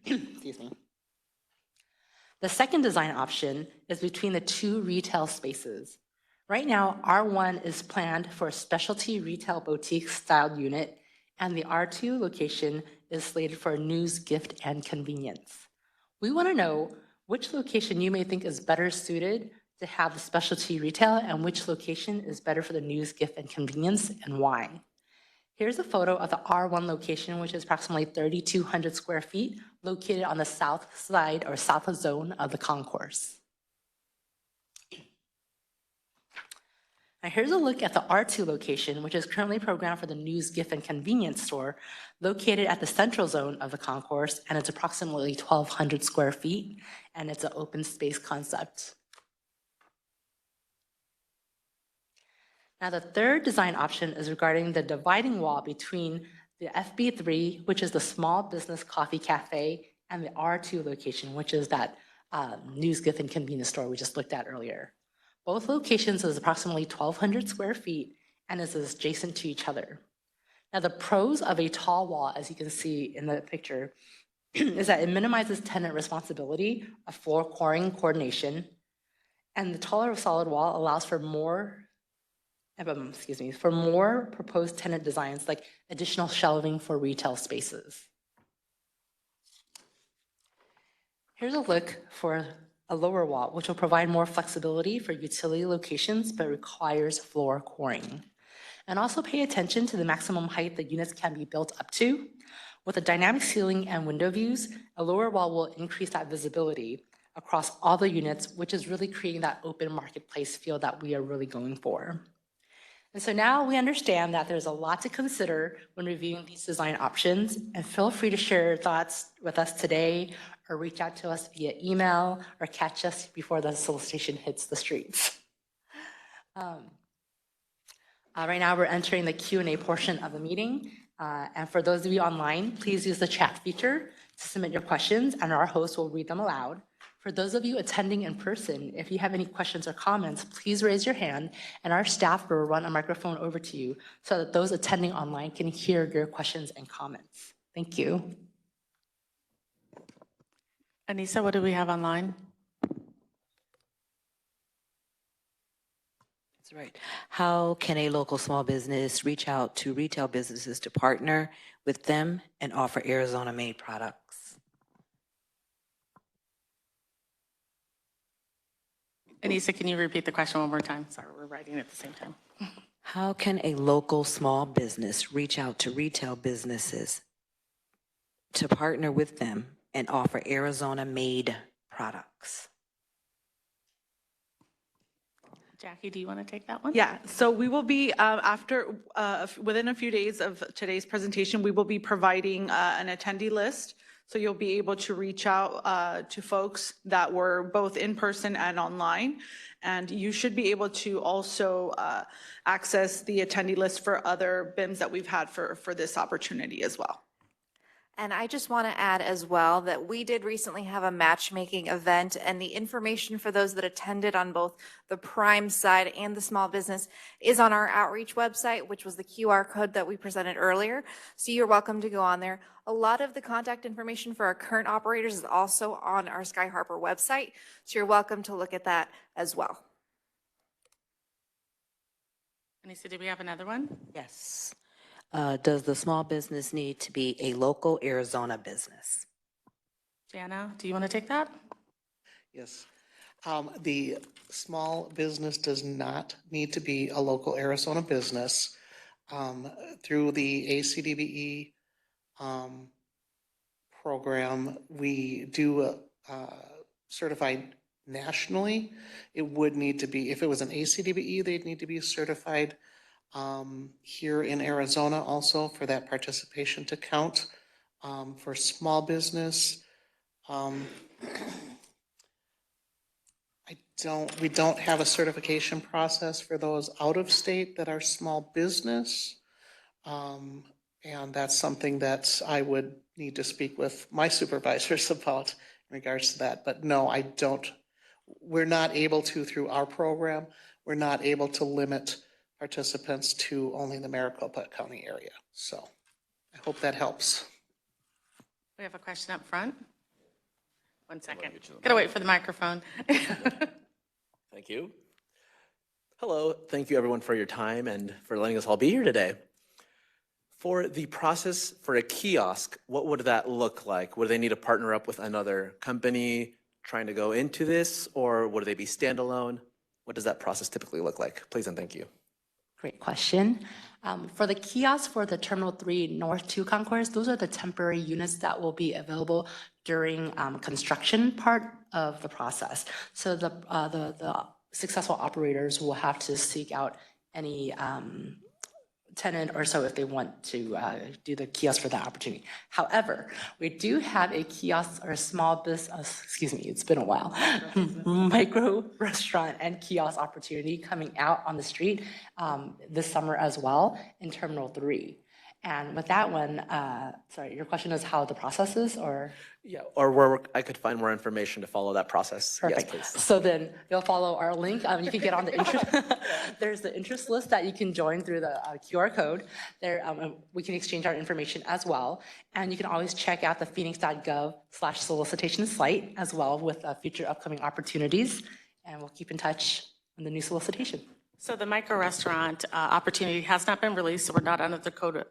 S1: Excuse me. The second design option is between the two retail spaces. Right now, R1 is planned for a specialty retail boutique style unit, and the R2 location is slated for news, gift, and convenience. We want to know which location you may think is better suited to have the specialty retail and which location is better for the news, gift, and convenience, and why. Here's a photo of the R1 location, which is approximately 3,200 square feet, located on the south side or south zone of the concourse. Now here's a look at the R2 location, which is currently programmed for the news, gift, and convenience store, located at the central zone of the concourse, and it's approximately 1,200 square feet, and it's an open space concept. Now the third design option is regarding the dividing wall between the FB3, which is the small business coffee cafe, and the R2 location, which is that news, gift, and convenience store we just looked at earlier. Both locations is approximately 1,200 square feet and is adjacent to each other. Now, the pros of a tall wall, as you can see in the picture, is that it minimizes tenant responsibility of floor coring coordination, and the taller solid wall allows for more proposed tenant designs like additional shelving for retail spaces. Here's a look for a lower wall, which will provide more flexibility for utility locations, but requires floor coring. And also pay attention to the maximum height the units can be built up to. With a dynamic ceiling and window views, a lower wall will increase that visibility across all the units, which is really creating that open marketplace feel that we are really going for. And so now we understand that there's a lot to consider when reviewing these design options, and feel free to share your thoughts with us today or reach out to us via email or catch us before the solicitation hits the streets. Right now we're entering the Q&A portion of the meeting. And for those of you online, please use the chat feature to submit your questions and our host will read them aloud. For those of you attending in person, if you have any questions or comments, please raise your hand and our staff will run a microphone over to you so that those attending online can hear your questions and comments. Thank you.
S2: Anissa, what do we have online?
S7: That's right. How can a local small business reach out to retail businesses to partner with them and offer Arizona-made products?
S2: Anissa, can you repeat the question one more time? Sorry, we're writing at the same time.
S7: How can a local small business reach out to retail businesses to partner with them and offer Arizona-made products?
S2: Jackie, do you want to take that one?
S4: Yeah, so we will be, within a few days of today's presentation, we will be providing an attendee list. So you'll be able to reach out to folks that were both in person and online. And you should be able to also access the attendee list for other BIMs that we've had for this opportunity as well.
S8: And I just want to add as well that we did recently have a matchmaking event, and the information for those that attended on both the prime side and the small business is on our outreach website, which was the QR code that we presented earlier. So you're welcome to go on there. A lot of the contact information for our current operators is also on our Sky Harbor website. So you're welcome to look at that as well.
S2: Anissa, do we have another one?
S7: Yes. Does the small business need to be a local Arizona business?
S2: Jana, do you want to take that?
S5: Yes. The small business does not need to be a local Arizona business. Through the ACDBE program, we do certified nationally. It would need to be, if it was an ACDBE, they'd need to be certified here in Arizona also for that participation to count. For small business, we don't have a certification process for those out of state that are small business. And that's something that I would need to speak with my supervisors about in regards to that. But no, I don't. We're not able to, through our program, we're not able to limit participants to only the Maricopa County area. So I hope that helps.
S2: We have a question up front. 1 second. Gotta wait for the microphone.
S9: Thank you. Hello, thank you everyone for your time and for letting us all be here today.
S10: For the process for a kiosk, what would that look like? Would they need to partner up with another company trying to go into this, or would they be standalone? What does that process typically look like? Please and thank you.
S1: Great question. For the kiosks for the Terminal 3 North 2 concourse, those are the temporary units that will be available during construction part of the process. So the successful operators will have to seek out any tenant or so if they want to do the kiosk for that opportunity. However, we do have a kiosk or a small business, excuse me, it's been a while, micro restaurant and kiosk opportunity coming out on the street this summer as well in Terminal 3. And with that one, sorry, your question is how the process is, or?
S10: Yeah, or where I could find more information to follow that process.
S1: Perfect.
S10: Yes, please.
S1: So then you'll follow our link. You can get on the interest. There's the interest list that you can join through the QR code. There, we can exchange our information as well. And you can always check out the phoenix.gov/solicitation site as well with future upcoming opportunities. And we'll keep in touch on the new solicitation.
S2: So the micro restaurant opportunity has not been released, so we're not under the cone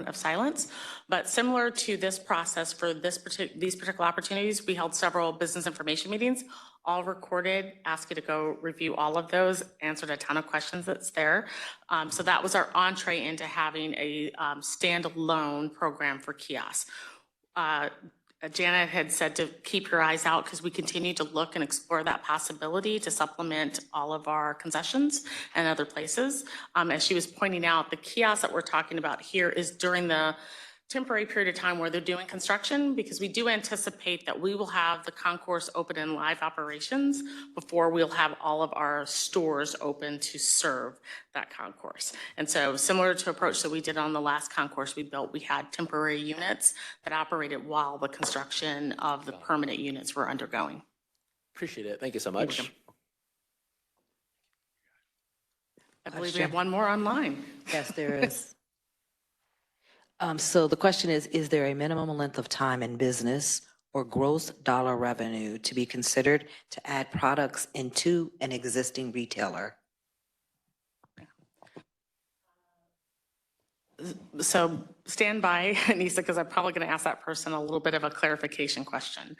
S2: of silence. But similar to this process for these particular opportunities, we held several business information meetings, all recorded, asked you to go review all of those, answered a ton of questions that's there. So that was our entree into having a standalone program for kiosks. Janet had said to keep your eyes out because we continue to look and explore that possibility to supplement all of our concessions and other places. As she was pointing out, the kiosk that we're talking about here is during the temporary period of time where they're doing construction, because we do anticipate that we will have the concourse open in live operations before we'll have all of our stores open to serve that concourse. And so similar to approach that we did on the last concourse we built, we had temporary units that operated while the construction of the permanent units were undergoing.
S10: Appreciate it. Thank you so much.
S2: I believe we have one more online.
S7: Yes, there is. So the question is there a minimum length of time in business or gross dollar revenue to be considered to add products into an existing retailer?
S2: So stand by, Anissa, because I'm probably going to ask that person a little bit of a clarification question.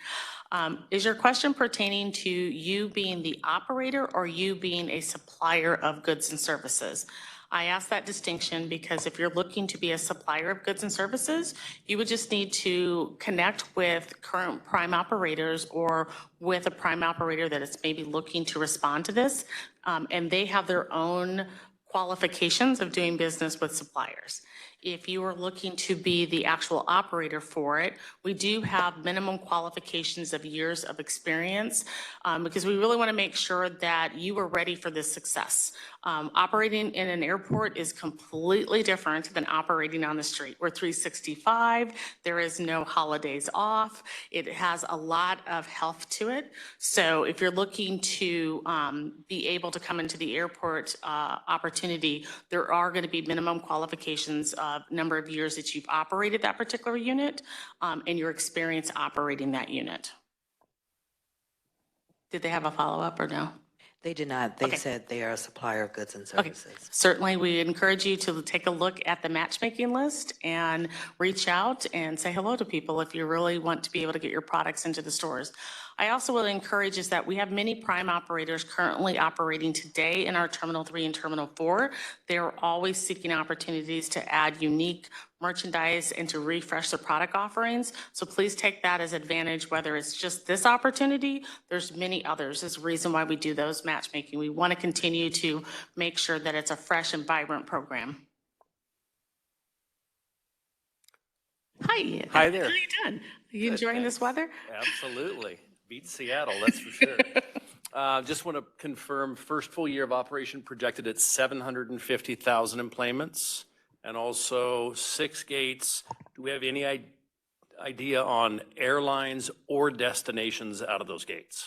S2: Is your question pertaining to you being the operator or you being a supplier of goods and services? I ask that distinction because if you're looking to be a supplier of goods and services, you would just need to connect with current prime operators or with a prime operator that is maybe looking to respond to this. And they have their own qualifications of doing business with suppliers. If you are looking to be the actual operator for it, we do have minimum qualifications of years of experience because we really want to make sure that you are ready for this success. Operating in an airport is completely different than operating on the street. We're 365. There is no holidays off. It has a lot of health to it. So if you're looking to be able to come into the airport opportunity, there are going to be minimum qualifications number of years that you've operated that particular unit and your experience operating that unit. Did they have a follow-up or no?
S7: They did not. They
S2: Okay.
S7: said they are a supplier of goods and
S2: Okay,
S7: services.
S2: certainly we encourage you to take a look at the matchmaking list and reach out and say hello to people if you really want to be able to get your products into the stores. I also will encourage is that we have many prime operators currently operating today in our Terminal 3 and Terminal 4. They're always seeking opportunities to add unique merchandise and to refresh their product offerings. So please take that as advantage, whether it's just this opportunity, there's many others. There's a reason why we do those matchmaking. We want to continue to make sure that it's a fresh and vibrant program. Hi.
S9: Hi there.
S2: How you doing? Are you enjoying this weather?
S9: Absolutely. Beat Seattle, that's for sure. Just want to confirm, first full year of operation projected at 750,000 employments and also 6 gates. Do we have any idea on airlines or destinations out of those gates?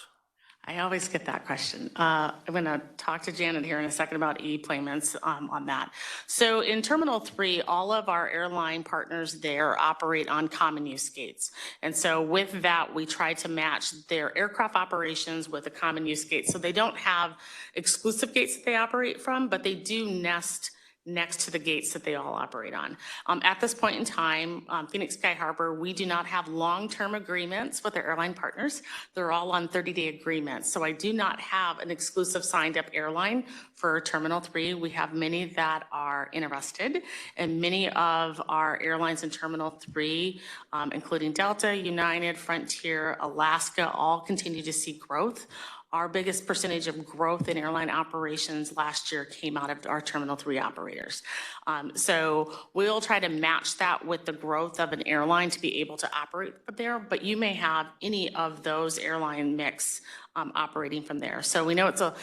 S2: I always get that question. I'm going to talk to Janet here in a second about e-payments on that. So in Terminal 3, all of our airline partners there operate on common use gates. And so with that, we try to match their aircraft operations with a common use gate. So they don't have exclusive gates that they operate from, but they do nest next to the gates that they all operate on. At this point in time, Phoenix Sky Harbor, we do not have long-term agreements with our airline partners. They're all on 30-day agreements. So I do not have an exclusive signed-up airline for Terminal 3. We have many that are interested, and many of our airlines in Terminal 3, including Delta, United, Frontier, Alaska, all continue to see growth. Our biggest percentage of growth in airline operations last year came out of our Terminal 3 operators. So we'll try to match that with the growth of an airline to be able to operate from there, but you may have any of those airline mix operating from there. So we know it's a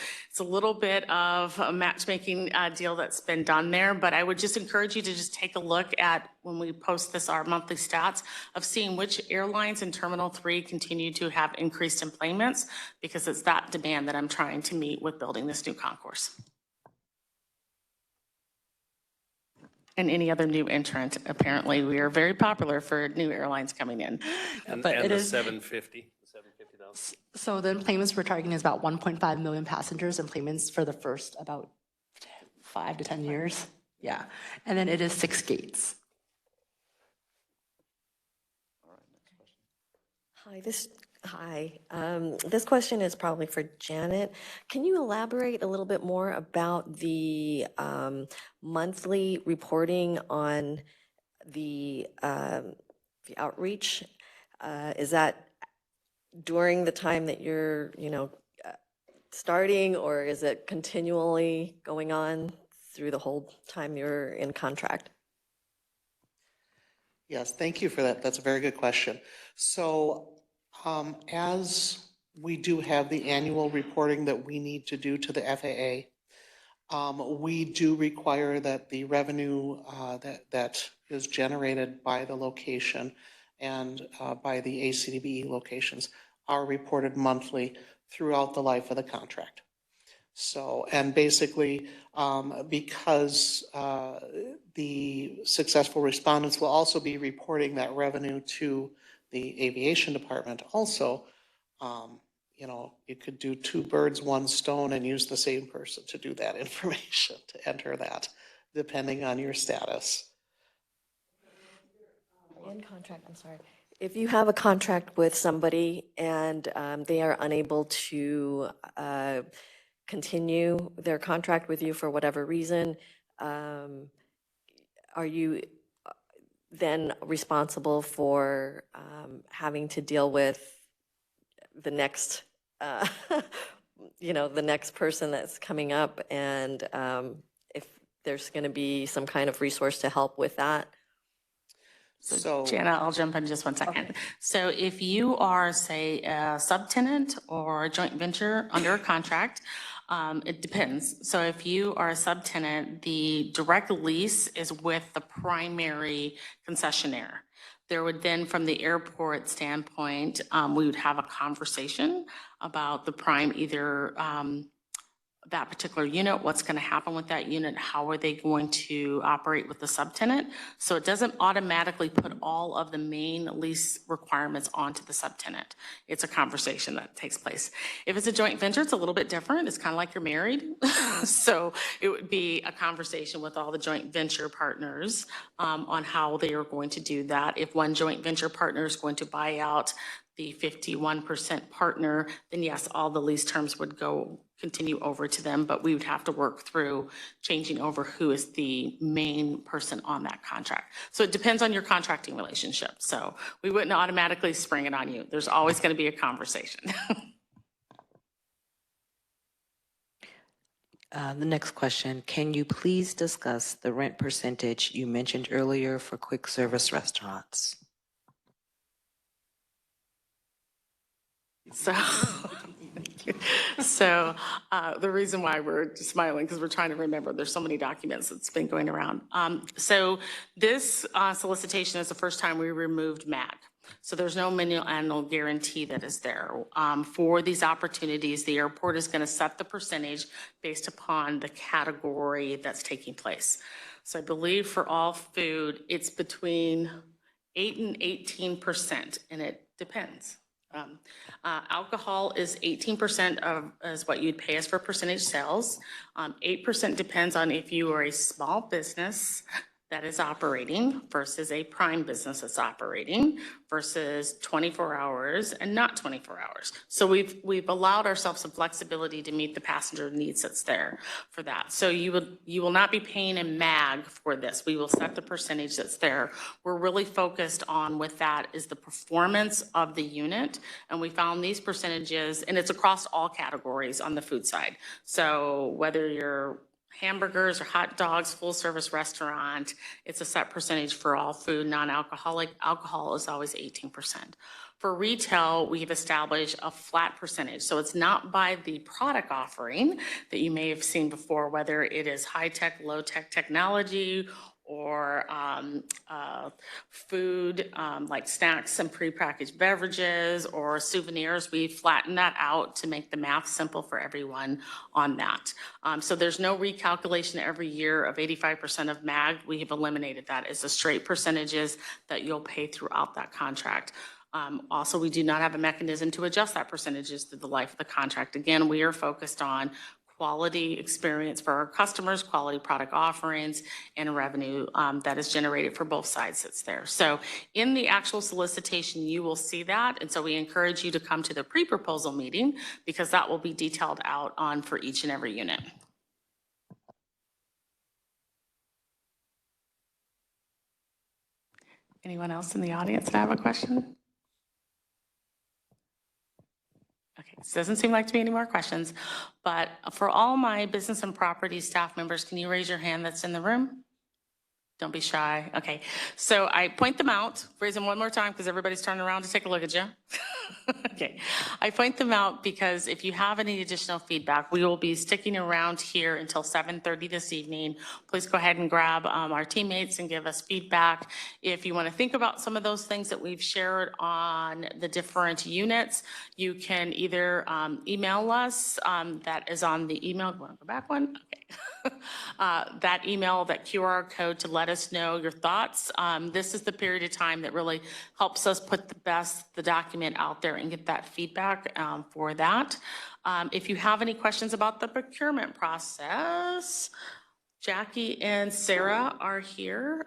S2: little bit of a matchmaking deal that's been done there, but I would just encourage you to just take a look at when we post this, our monthly stats of seeing which airlines in Terminal 3 continue to have increased employments, because it's that demand that I'm trying to meet with building this new concourse. And any other new entrant, apparently we are very popular for new airlines coming in.
S9: And
S1: But it
S9: the
S1: is-
S9: 750,000.
S1: So the employments we're targeting is about 1.5 million passengers employments for the first about 5 to 10 years. Yeah. And then it is 6 gates.
S11: This question is probably for Janet. Can you elaborate a little bit more about the monthly reporting on the outreach? Is that during the time that you're, starting, or is it continually going on through the whole time you're in contract?
S5: Yes, thank you for that. That's a very good question. So as we do have the annual reporting that we need to do to the FAA, we do require that the revenue that is generated by the location and by the ACDBE locations are reported monthly throughout the life of the contract. So, and basically, because the successful respondents will also be reporting that revenue to the aviation department also, you could do 2 birds, 1 stone and use the same person to do that information, to enter that, depending on your status.
S11: In contract, I'm sorry. If you have a contract with somebody and they are unable to continue their contract with you for whatever reason, are you then responsible for having to deal with the next, the next person that's coming up, and if there's going to be some kind of resource to help with that?
S2: So Jana, I'll jump in just 1 second. Okay. So if you are, say, a subtenant or a joint venture under a contract, it depends. So if you are a subtenant, the direct lease is with the primary concessionaire. There would then, from the airport standpoint, we would have a conversation about the prime, either that particular unit, what's going to happen with that unit, how are they going to operate with the subtenant. So it doesn't automatically put all of the main lease requirements onto the subtenant. It's a conversation that takes place. If it's a joint venture, it's a little bit different. It's kind of like you're married. So it would be a conversation with all the joint venture partners on how they are going to do that. If one joint venture partner is going to buy out the 51% partner, then yes, all the lease terms would continue over to them, but we would have to work through changing over who is the main person on that contract. So it depends on your contracting relationship. So we wouldn't automatically spring it on you. There's always going to be a conversation.
S7: The next question, can you please discuss the rent percentage you mentioned earlier for quick service restaurants?
S2: So the reason why we're smiling, because we're trying to remember, there's so many documents that's been going around. So this solicitation is the first time we removed MAG. So there's no minimum annual guarantee that is there. For these opportunities, the airport is going to set the percentage based upon the category that's taking place. So I believe for all food, it's between 8 and 18%, and it depends. Alcohol is 18% of, is what you'd pay us for percentage sales. 8% depends on if you are a small business that is operating versus a prime business that's operating versus 24 hours and not 24 hours. So we've allowed ourselves some flexibility to meet the passenger needs that's there for that. So you will not be paying a MAG for this. We will set the percentage that's there. We're really focused on with that is the performance of the unit. And we found these percentages, and it's across all categories on the food side. So whether you're hamburgers or hot dogs, full service restaurant, it's a set percentage for all food, non-alcoholic. Alcohol is always 18%. For retail, we've established a flat percentage. So it's not by the product offering that you may have seen before, whether it is high-tech, low-tech technology or food like snacks and prepackaged beverages or souvenirs. We flatten that out to make the math simple for everyone on that. So there's no recalculation every year of 85% of MAG. We have eliminated that. It's the straight percentages that you'll pay throughout that contract. Also, we do not have a mechanism to adjust that percentages through the life of the contract. Again, we are focused on quality experience for our customers, quality product offerings, and revenue that is generated for both sides that's there. So in the actual solicitation, you will see that. And so we encourage you to come to the pre-proposal meeting because that will be detailed out on for each and every unit. Anyone else in the audience that have a question? Okay, this doesn't seem like to be any more questions, but for all my business and property staff members, can you raise your hand that's in the room? Don't be shy. Okay, so I point them out, raise them one more time because everybody's turning around to take a look at you. Okay, I point them out because if you have any additional feedback, we will be sticking around here until 7:30 this evening. Please go ahead and grab our teammates and give us feedback. If you want to think about some of those things that we've shared on the different units, you can either email us, that is on the email. Want to go back one? Okay. That email, that QR code to let us know your thoughts. This is the period of time that really helps us put the document out there and get that feedback for that. If you have any questions about the procurement process, Jackie and Sarah are here.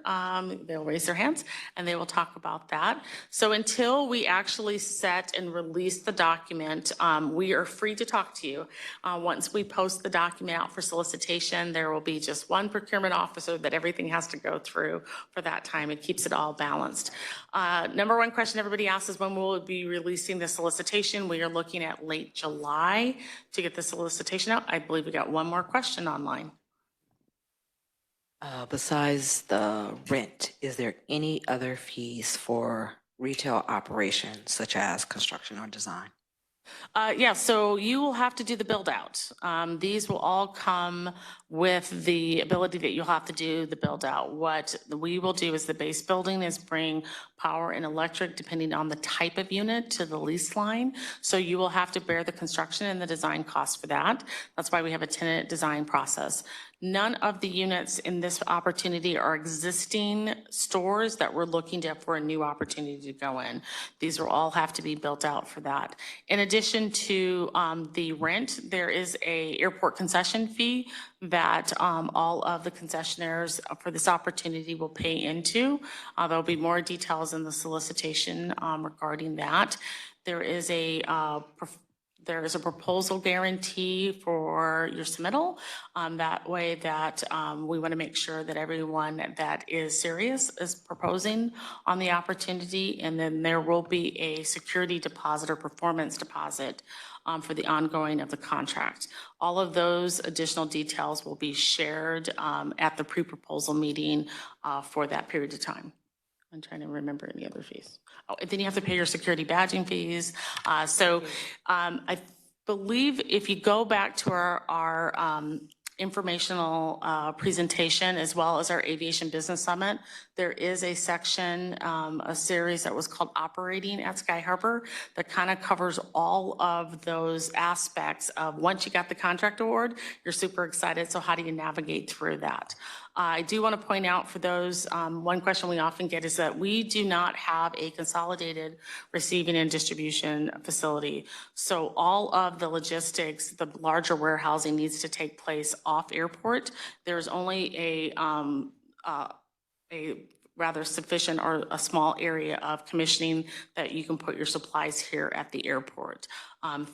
S2: They'll raise their hands and they will talk about that. So until we actually set and release the document, we are free to talk to you. Once we post the document out for solicitation, there will be just one procurement officer that everything has to go through for that time. It keeps it all balanced. Number one question everybody asks is when will we be releasing the solicitation? We are looking at late July to get the solicitation out. I believe we got one more question online.
S7: Besides the rent, is there any other fees for retail operations such as construction or design?
S2: Yeah, so you will have to do the build out. These will all come with the ability that you'll have to do the build out. What we will do is the base building is bring power and electric depending on the type of unit to the lease line. So you will have to bear the construction and the design costs for that. That's why we have a tenant design process. None of the units in this opportunity are existing stores that we're looking to for a new opportunity to go in. These will all have to be built out for that. In addition to the rent, there is a airport concession fee that all of the concessionaires for this opportunity will pay into. There'll be more details in the solicitation regarding that. There is a proposal guarantee for your submittal. That way that we want to make sure that everyone that is serious is proposing on the opportunity. And then there will be a security deposit or performance deposit for the ongoing of the contract. All of those additional details will be shared at the pre-proposal meeting for that period of time. I'm trying to remember any other fees. Oh, and then you have to pay your security badging fees. I believe if you go back to our informational presentation as well as our Aviation Business Summit. There is a section, a series that was called Operating at Sky Harbor that kind of covers all of those aspects of once you got the contract award, you're super excited. So how do you navigate through that? I do want to point out for those, one question we often get is that we do not have a consolidated receiving and distribution facility. So all of the logistics, the larger warehousing needs to take place off airport. There's only a rather sufficient or a small area of commissioning that you can put your supplies here at the airport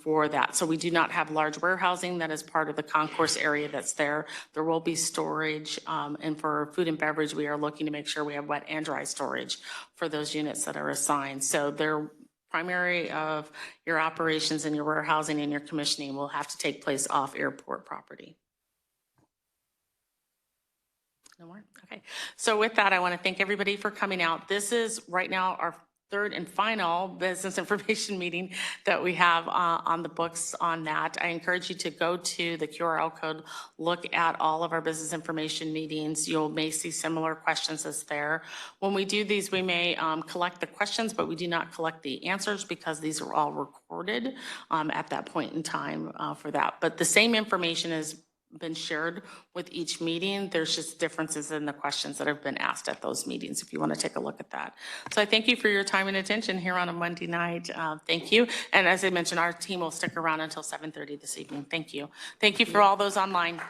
S2: for that. So we do not have large warehousing that is part of the concourse area that's there. There will be storage, and for food and beverage, we are looking to make sure we have wet and dry storage for those units that are assigned. So they're primary of your operations and your warehousing and your commissioning will have to take place off airport property. No more? Okay. So with that, I want to thank everybody for coming out. This is right now our third and final business information meeting that we have on the books on that. I encourage you to go to the QRL code, look at all of our business information meetings. You may see similar questions as there. When we do these, we may collect the questions, but we do not collect the answers because these are all recorded at that point in time for that. But the same information is been shared with each meeting. There's just differences in the questions that have been asked at those meetings, if you want to take a look at that. So I thank you for your time and attention here on a Monday night. Thank you. And as I mentioned, our team will stick around until 7:30 this evening. Thank you. Thank you for all those online.